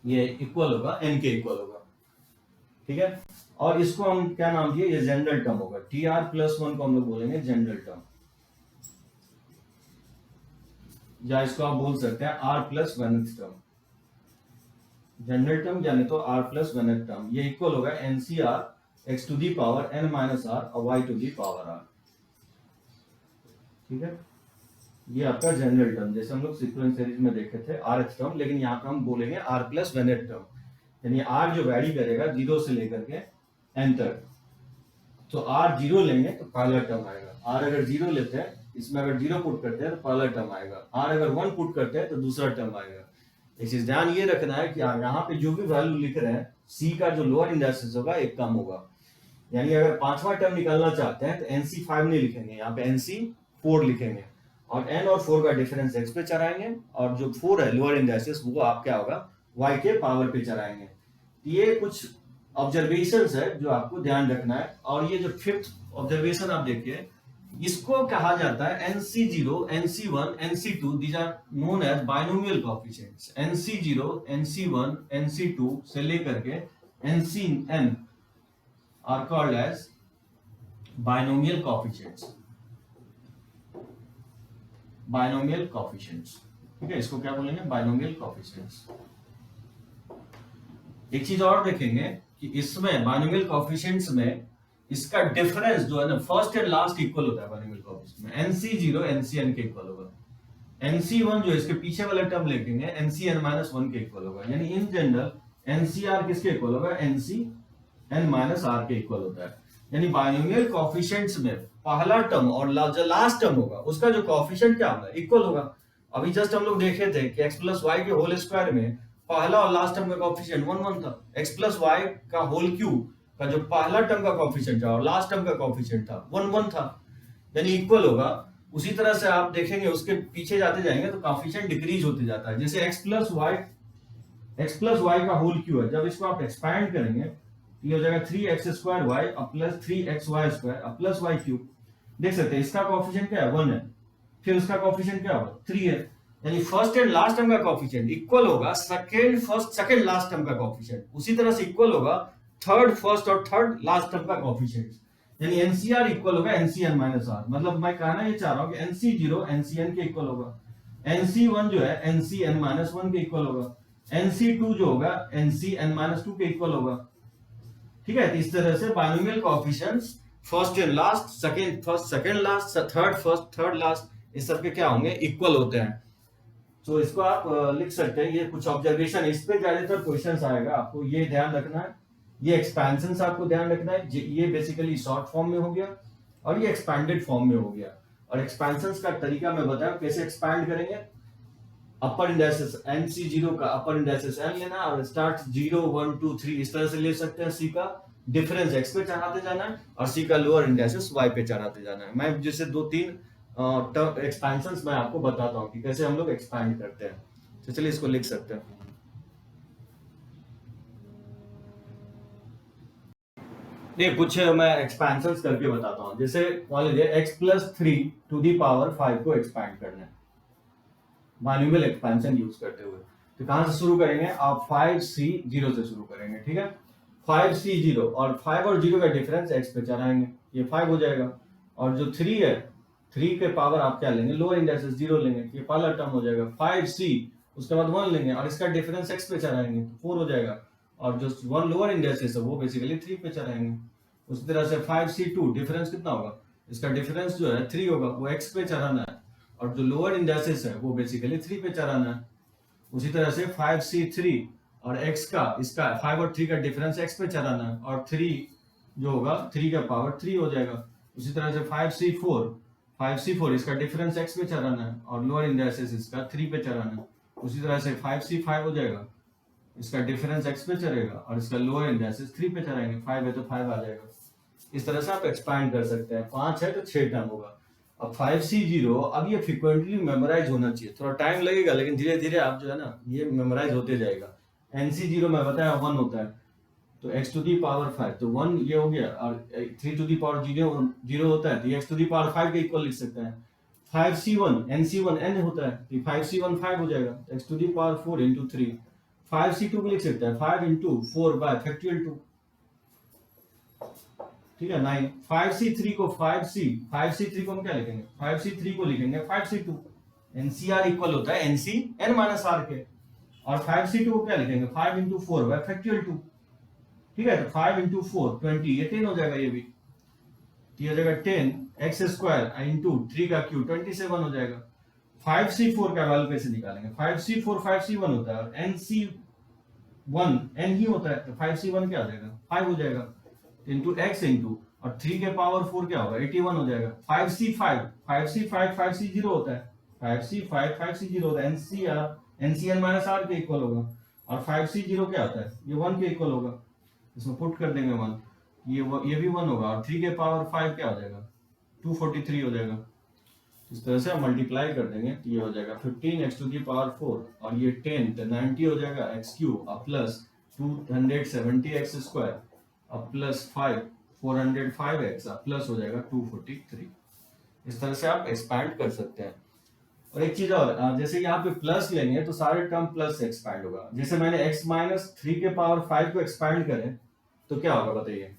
ये इक्वल होगा n के इक्वल होगा, ठीक है। और इसको हम क्या नाम दिए, ये जनरल टर्म होगा, tr प्लस वन को हम लोग बोलेंगे जनरल टर्म, या इसको आप बोल सकते हैं r plus oneth term, general term यानी तो r प्लस वेनेथ टर्म। ये इक्वल होगा ncr x to the power n minus r और y to the power r, ठीक है। ये आपका जनरल टर्म, जैसे हम लोग सीक्वेंस सीरीज में देखे थे rth टर्म, लेकिन यहाँ पे हम बोलेंगे r प्लस वेनेथ टर्म, यानी r जो वैरी करेगा 0 से लेकर के n तक। तो r 0 लेंगे तो पहला टर्म आएगा, r अगर 0 लेते हैं, इसमें अगर 0 पुट करते हैं तो पहला टर्म आएगा, r अगर 1 पुट करते हैं तो दूसरा टर्म आएगा। एक चीज ध्यान ये रखना है कि यहाँ पे जो भी वैल्यू लिख रहे हैं, c का जो लोअर इंडेक्सेस होगा एक कम होगा, यानी अगर पांचवा टर्म निकालना चाहते हैं तो nc5 नहीं लिखेंगे, यहाँ पे nc4 लिखेंगे, और n और 4 का डिफरेंस x पे चढ़ाएंगे, और जो 4 है लोअर इंडेक्सेस वो आप क्या होगा, y के पावर पे चढ़ाएंगे। ये कुछ ऑब्जर्वेशंस है जो आपको ध्यान रखना है। और ये जो फिफ्थ ऑब्जर्वेशन आप देखिए, इसको कहा जाता है NC0, NC1, NC2, these are known as binomial coefficients। NC0, NC1, NC2 से लेकर के NCn are called as binomial coefficients, binomial coefficients, ठीक है। इसको क्या बोलेंगे, binomial coefficients। एक चीज और देखेंगे कि इसमें बाइनोमियल कोएफिशिएंट्स में इसका डिफरेंस जो है ना, फर्स्ट एंड लास्ट इक्वल होता है बाइनोमियल कोएफिशिएंट में, NC0 NCn के इक्वल होगा, NC1 जो इसके पीछे वाला टर्म लिखेंगे NCn-1 के इक्वल होगा, यानी इन जनरल NCr किसके इक्वल होगा, NCn-r के इक्वल होता है। यानी बाइनोमियल कोएफिशिएंट्स में पहला टर्म और जो लास्ट टर्म होगा उसका जो कोएफिशिएंट क्या होगा, इक्वल होगा। अभी जस्ट हम लोग देखे थे कि x प्लस वाई के होल स्क्वायर में पहला और लास्ट टर्म का कोएफिशिएंट 1 था, x प्लस वाई का होल क्यूब का जो पहला टर्म का कोएफिशिएंट था और लास्ट टर्म का कोएफिशिएंट था 1 था, यानी इक्वल होगा। उसी तरह से आप देखेंगे उसके पीछे जाते जाएंगे तो कोएफिशिएंट डिक्रीज होते जाता है। जैसे x प्लस वाई का होल क्यूब है, जब इसको आप एक्सपैंड करेंगे ये हो जाएगा 3x² plus 3xy² plus y cube. देख सकते हैं इसका कोएफिशिएंट क्या है, 1 है, फिर उसका कोएफिशिएंट क्या होगा, 3 है, यानी फर्स्ट एंड लास्ट टर्म का कोएफिशिएंट इक्वल होगा सेकंड लास्ट टर्म का कोएफिशिएंट। उसी तरह से इक्वल होगा थर्ड फर्स्ट और थर्ड लास्ट टर्म का कोएफिशिएंट, यानी NCr इक्वल होगा NCn-r। मतलब मैं कहना ये चाह रहा हूं कि NC0 NCn के इक्वल होगा, NC1 जो है NCn-1 के इक्वल होगा, NC2 जो होगा NCn-2 के इक्वल होगा, ठीक है। तो इस तरह से binomial coefficients first and last, second first second last, third first third last, इस सब के क्या होंगे, इक्वल होते हैं। तो इसको आप लिख सकते हैं, ये कुछ ऑब्जर्वेशन, इस पे ज्यादातर क्वेश्चंस आएगा, आपको ये ध्यान रखना है। ये एक्सपेंशंस आपको ध्यान रखना है, ये बेसिकली शॉर्ट फॉर्म में हो गया और ये एक्सपैंडेड फॉर्म में हो गया। और एक्सपेंशंस का तरीका मैं बताऊं कैसे एक्सपैंड करेंगे। अपर इंडेक्सेस NC0 का अपर इंडेक्सेस n लेना और स्टार्ट 0 1 2 3 इस तरह से ले सकते हैं। C का डिफरेंस x पे चढ़ाते जाना है और C का लोअर इंडेक्सेस y पे चढ़ाते जाना है। मैं जैसे 2-3 टर्म एक्सपेंशंस मैं आपको बताता हूं कि कैसे हम लोग एक्सपैंड करते हैं। तो चलिए इसको लिख सकते हैं। ये कुछ मैं एक्सपेंशंस करके बताता हूं। जैसे मान लीजिए x+3 टू दी पावर 5 को एक्सपैंड करना है बाइनोमियल एक्सपेंशन यूज करते हुए। तो कहां से शुरू करेंगे आप, 5c0 से शुरू करेंगे, ठीक है। 5c0 और 5 और 0 का डिफरेंस x पे चढ़ाएंगे, ये 5 हो जाएगा। और जो 3 है, 3 के पावर आप क्या लेंगे, लोअर इंडेक्सेस 0 लेंगे, ये पहला टर्म हो जाएगा। 5c उसके बाद 1 लेंगे और इसका डिफरेंस x पे चढ़ाएंगे तो 4 हो जाएगा। और जो 1 लोअर इंडेक्सेस है वो बेसिकली 3 पे चढ़ाएंगे। उसी तरह से 5c2 डिफरेंस कितना होगा, इसका डिफरेंस जो है 3 होगा, वो x पे चढ़ाना है और जो लोअर इंडेक्सेस है वो बेसिकली 3 पे चढ़ाना है। उसी तरह से 5c3 और x का इसका 5 और 3 का डिफरेंस x पे चढ़ाना है और 3 जो होगा 3 का पावर 3 हो जाएगा। उसी तरह से 5c4 5C4 इसका डिफरेंस x पे चलाना है और लोअर इंडेक्सेस इसका 3 पे चलाना है। उसी तरह से 5C5 हो जाएगा, इसका डिफरेंस x पे चलेगा और इसका लोअर इंडेक्सेस 3 पे चलाएंगे। 5 है तो 5 आ जाएगा। इस तरह से आप एक्सपैंड कर सकते हैं। 5 है तो 6 टर्म होगा। अब 5C0 अब ये फ्रिक्वेंटली मेमोराइज होना चाहिए, थोड़ा टाइम लगेगा लेकिन धीरे धीरे आप जो है ना ये मेमोराइज होते जाएगा। NC0 में बताया 1 होता है तो x टू दी पावर 5 तो 1 ये हो गया और 3 टू दी पावर 0 होता है तो ये x टू दी पावर 5 के इक्वल लिख सकते हैं। 5C1 NC1 n होता है तो 5C1 5 हो जाएगा, x to the power 4 into 3। 5C2 को लिख सकते हैं 5 into 4 by factorial 2, ठीक है 9। 5C3 को 5C3 को हम क्या लिखेंगे, 5C3 को लिखेंगे 5C2। NCR इक्वल होता है NC n माइनस r के, और 5C2 को क्या लिखेंगे 5 into 4 by factorial 2, ठीक है। तो 5 into 4 20, ये 10 हो जाएगा। ये भी ये हो जाएगा 10 x स्क्वायर इंटू 3 का क्यूब 27 हो जाएगा। 5C4 का वैल्यू कैसे निकालेंगे, 5C4 5C1 होता है और NC1 n ही होता है तो 5C1 क्या हो जाएगा 5 हो जाएगा इंटू x इंटू और 3 के पावर 4 क्या होगा 81 हो जाएगा। 5C5 5C0 होता है, 5C5 5C0 होता है, NCN माइनस r के इक्वल होगा और 5C0 क्या होता है ये 1 के इक्वल होगा। इसमें पुट कर देंगे 1, ये भी 1 होगा और 3 के पावर 5 क्या हो जाएगा 243 हो जाएगा। इस तरह से हम मल्टीप्लाई कर देंगे तो ये हो जाएगा 15x टू दी पावर 4 और ये 10 तो 90 हो जाएगा x क्यूब और प्लस 270x स्क्वायर और प्लस 5 405x और प्लस हो जाएगा 243। इस तरह से आप एक्सपैंड कर सकते हैं। और एक चीज और, जैसे यहाँ पे प्लस लेंगे तो सारे टर्म प्लस से एक्सपैंड होगा। जैसे मैंने x माइनस 3 के पावर 5 को एक्सपैंड करें तो क्या होगा बताइए,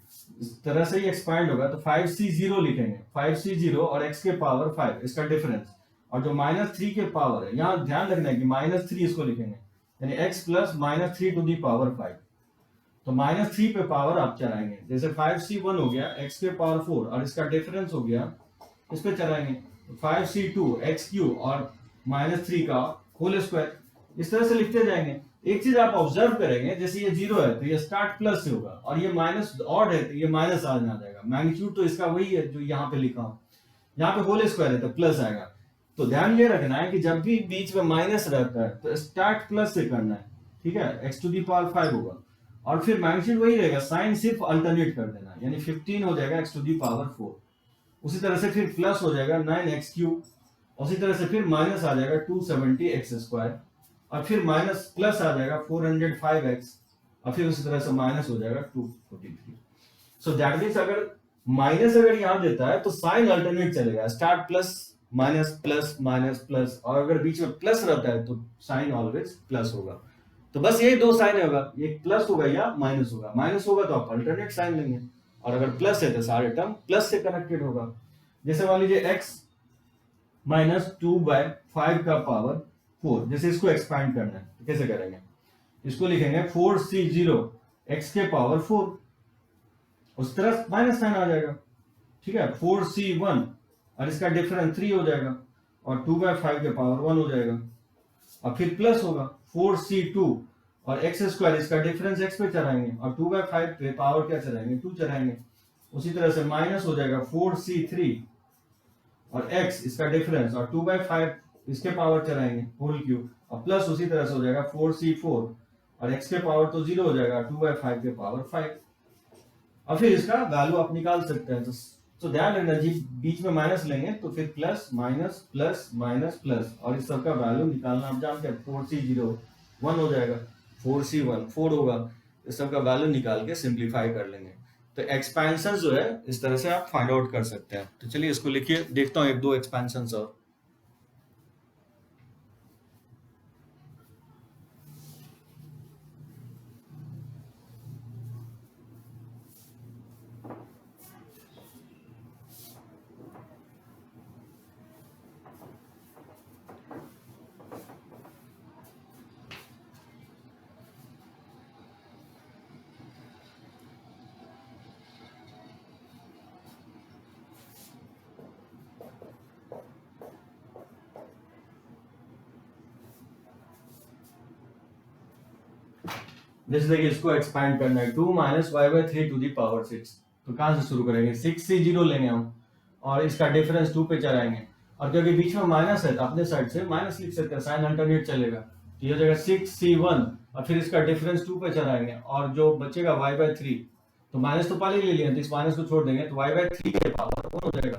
इस तरह से ही एक्सपैंड होगा तो 5C0 लिखेंगे, 5C0 और x के पावर 5 इसका डिफरेंस, और जो माइनस 3 के पावर है यहाँ ध्यान रखना है कि माइनस 3 इसको लिखेंगे यानी x plus minus 3 to the power 5। तो माइनस 3 पे पावर आप चलाएंगे, जैसे 5C1 हो गया x के पावर 4 और इसका डिफरेंस हो गया इस पे चलाएंगे 5C2 x क्यूब और माइनस 3 का होल स्क्वायर। इस तरह से लिखते जाएंगे। एक चीज आप ऑब्जर्व करेंगे, जैसे ये 0 है तो ये स्टार्ट प्लस से होगा और ये माइनस ऑड है तो ये माइनस आ जाएगा। मैग्नीट्यूड तो इसका वही है जो यहाँ पे लिखा हूं, यहाँ पे होल स्क्वायर है तो प्लस आएगा। तो ध्यान ये रखना है कि जब भी बीच में माइनस रहता है तो स्टार्ट प्लस से करना है, ठीक है। x टू दी पावर 5 होगा और फिर मैग्नीट्यूड वही रहेगा, साइन सिर्फ अल्टरनेट कर देना यानी 15 हो जाएगा x टू दी पावर 4। उसी तरह से फिर प्लस हो जाएगा 9x क्यूब, उसी तरह से फिर माइनस आ जाएगा 270x स्क्वायर और फिर माइनस प्लस आ जाएगा 405x और फिर उसी तरह से माइनस हो जाएगा 243। सो दैट मींस अगर माइनस अगर यहां देता है तो साइन अल्टरनेट चलेगा, start plus minus plus minus plus, और अगर बीच में प्लस रहता है तो साइन ऑलवेज प्लस होगा। तो बस यही दो साइन होगा, एक प्लस होगा या माइनस होगा। माइनस होगा तो आप अल्टरनेट साइन लेंगे और अगर प्लस है तो सारे टर्म प्लस से कनेक्टेड होगा। जैसे मान लीजिए x माइनस 2/5 का पावर 4, जैसे इसको एक्सपैंड करना है तो कैसे करेंगे, इसको लिखेंगे 4C0 x के पावर 4, उस तरह माइनस साइन आ जाएगा, ठीक है। 4C1 और इसका डिफरेंस 3 हो जाएगा और 2/5 के पावर 1 हो जाएगा और फिर प्लस होगा 4C2 और x स्क्वायर इसका डिफरेंस x पे चढ़ाएंगे और 2/5 पे पावर क्या चढ़ाएंगे 2 चढ़ाएंगे। उसी तरह से माइनस हो जाएगा 4C3 और x इसका डिफरेंस और 2/5 इसके पावर चढ़ाएंगे होल क्यूब और प्लस उसी तरह से हो जाएगा 4C4 और x के पावर तो 0 हो जाएगा 2/5 के पावर 5 और फिर इसका वैल्यू आप निकाल सकते हैं। तो ध्यान रखना जी, बीच में माइनस लेंगे तो फिर plus minus plus minus plus और इस सब का वैल्यू निकालना आप जानते हैं। 4C0 1 हो जाएगा, 4C1 4 होगा, इस सब का वैल्यू निकाल के सिंप्लीफाई कर लेंगे। तो एक्सपेंशन जो है इस तरह से आप फाइंड आउट कर सकते हैं। तो चलिए इसको लिखिए, देखता हूँ एक दो एक्सपेंशन और। जैसे देखिए इसको एक्सपैंड करना है 2 - y/3 टू दी पावर 6, तो कहां से शुरू करेंगे 6C0 लेंगे हम और इसका डिफरेंस 2 पे चलाएंगे, और क्योंकि बीच में माइनस है तो अपने साइड से माइनस लिख सकते हैं, साइन अल्टरनेट चलेगा, तो ये हो जाएगा 6c1, और फिर इसका डिफरेंस 2 पे चलाएंगे, और जो बचेगा y/3, तो माइनस तो पहले ही ले लिया, तो इस माइनस को छोड़ देंगे, तो y/3 के पावर 1 हो जाएगा,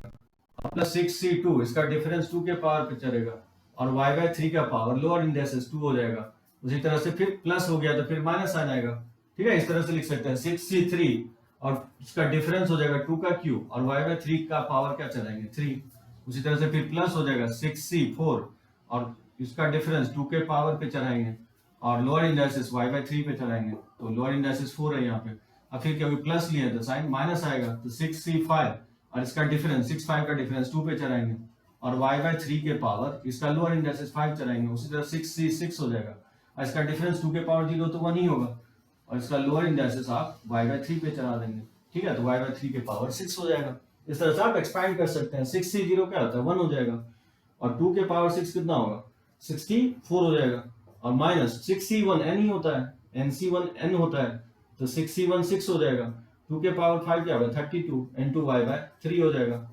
और प्लस 6c2, इसका डिफरेंस 2 के पावर पे चलेगा, और y/3 का पावर लोअर इंडेक्सेस 2 हो जाएगा। उसी तरह से फिर प्लस हो गया तो फिर माइनस साइन आएगा, ठीक है, इस तरह से लिख सकते हैं 6c3, और इसका डिफरेंस हो जाएगा 2 का क्यूब, और y/3 का पावर क्या चलाएंगे 3, उसी तरह से फिर प्लस हो जाएगा 6c4, और इसका डिफरेंस 2 के पावर पे चलाएंगे, और लोअर इंडाइसिस y/3 पे चलाएंगे, तो लोअर इंडाइसिस 4 है यहाँ पे, और फिर क्योंकि प्लस लिया तो साइन माइनस आएगा, तो 6c5, और इसका डिफरेंस 6 5 का डिफरेंस 2 पे चलाएंगे, और y/3 के पावर इसका लोअर इंडेक्स 5 चलाएंगे, उसी तरह 6c6 हो जाएगा, और इसका डिफरेंस 2 के पावर 0 तो 1 ही होगा, और इसका लोअर इंडेक्स आप y/3 पे चला देंगे, ठीक है, तो y/3 के पावर 6 हो जाएगा। इस तरह से आप एक्सपैंड कर सकते हैं। 6c0 क्या होता है 1 हो जाएगा, और 2 के पावर 6 कितना होगा 64 हो जाएगा, और माइनस 6c1 n ही होता है, nc1 n होता है, तो 6c1 6 हो जाएगा, 2 के पावर 5 क्या होगा 32 into y/3 हो जाएगा।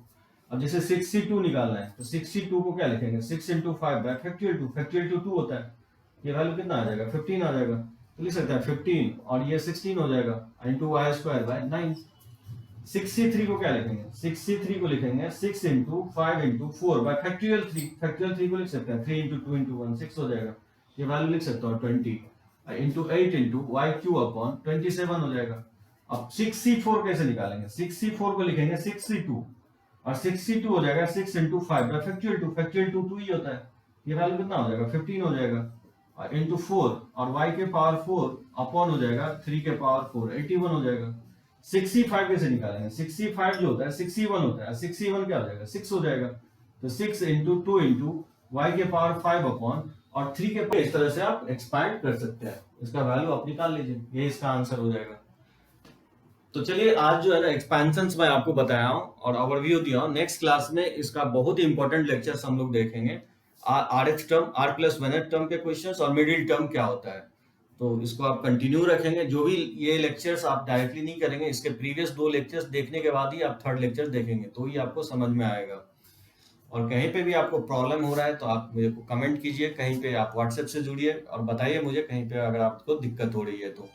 अब जैसे 6c2 निकालना है, तो 6c2 को क्या लिखेंगे 6 into 5 by फैक्टोरियल 2, फैक्टोरियल 2 होता है, ये वैल्यू कितना आ जाएगा 15 आ जाएगा, तो लिख सकते हैं 15, और ये 16 हो जाएगा into y²/9। 6c3 को क्या लिखेंगे 6c3 को लिखेंगे 6 into 5 into 4 by factorial 3, factorial 3 को लिख सकते हैं 3 into 2 into 1 6 हो जाएगा, ये वैल्यू लिख सकते हो 20 into 8 into y³ 27 हो जाएगा। अब 6c4 कैसे निकालेंगे 6c4 को लिखेंगे 6c2, और 6c2 हो जाएगा 6 into 5 by फैक्टोरियल 2, फैक्टोरियल 2 2 ही होता है, ये वैल्यू कितना हो जाएगा 15 हो जाएगा, और into 4, और y के पावर 4 अपॉन हो जाएगा 3 के पावर 4 81 हो जाएगा। 65 कैसे निकालेंगे 65 जो होता है 61 होता है, 61 क्या हो जाएगा 6 हो जाएगा, तो 6 into 2 into y के पावर 5 अपॉन और 3 के पावर, इस तरह से आप एक्सपैंड कर सकते हैं, इसका वैल्यू आप निकाल लीजिए, ये इसका आंसर हो जाएगा। तो चलिए आज जो है ना एक्सपेंशंस मैं आपको बताया हूँ और ओवरव्यू दिया हूँ। नेक्स्ट क्लास में इसका बहुत ही इंपॉर्टेंट लेक्चर्स हम लोग देखेंगे, rth term, r plus one term के क्वेश्चंस, और मिडिल टर्म क्या होता है, तो इसको आप कंटिन्यू रखेंगे। जो भी ये लेक्चर्स आप डायरेक्टली नहीं करेंगे, इसके प्रीवियस 2 लेक्चर्स देखने के बाद ही आप थर्ड लेक्चर देखेंगे, तो ही आपको समझ में आएगा। और कहीं पे भी आपको प्रॉब्लम हो रहा है तो आप मुझे को कमेंट कीजिए, कहीं पे आप व्हाट्सएप से जुड़िए और बताइए मुझे कहीं पे अगर आपको दिक्कत हो रही है तो।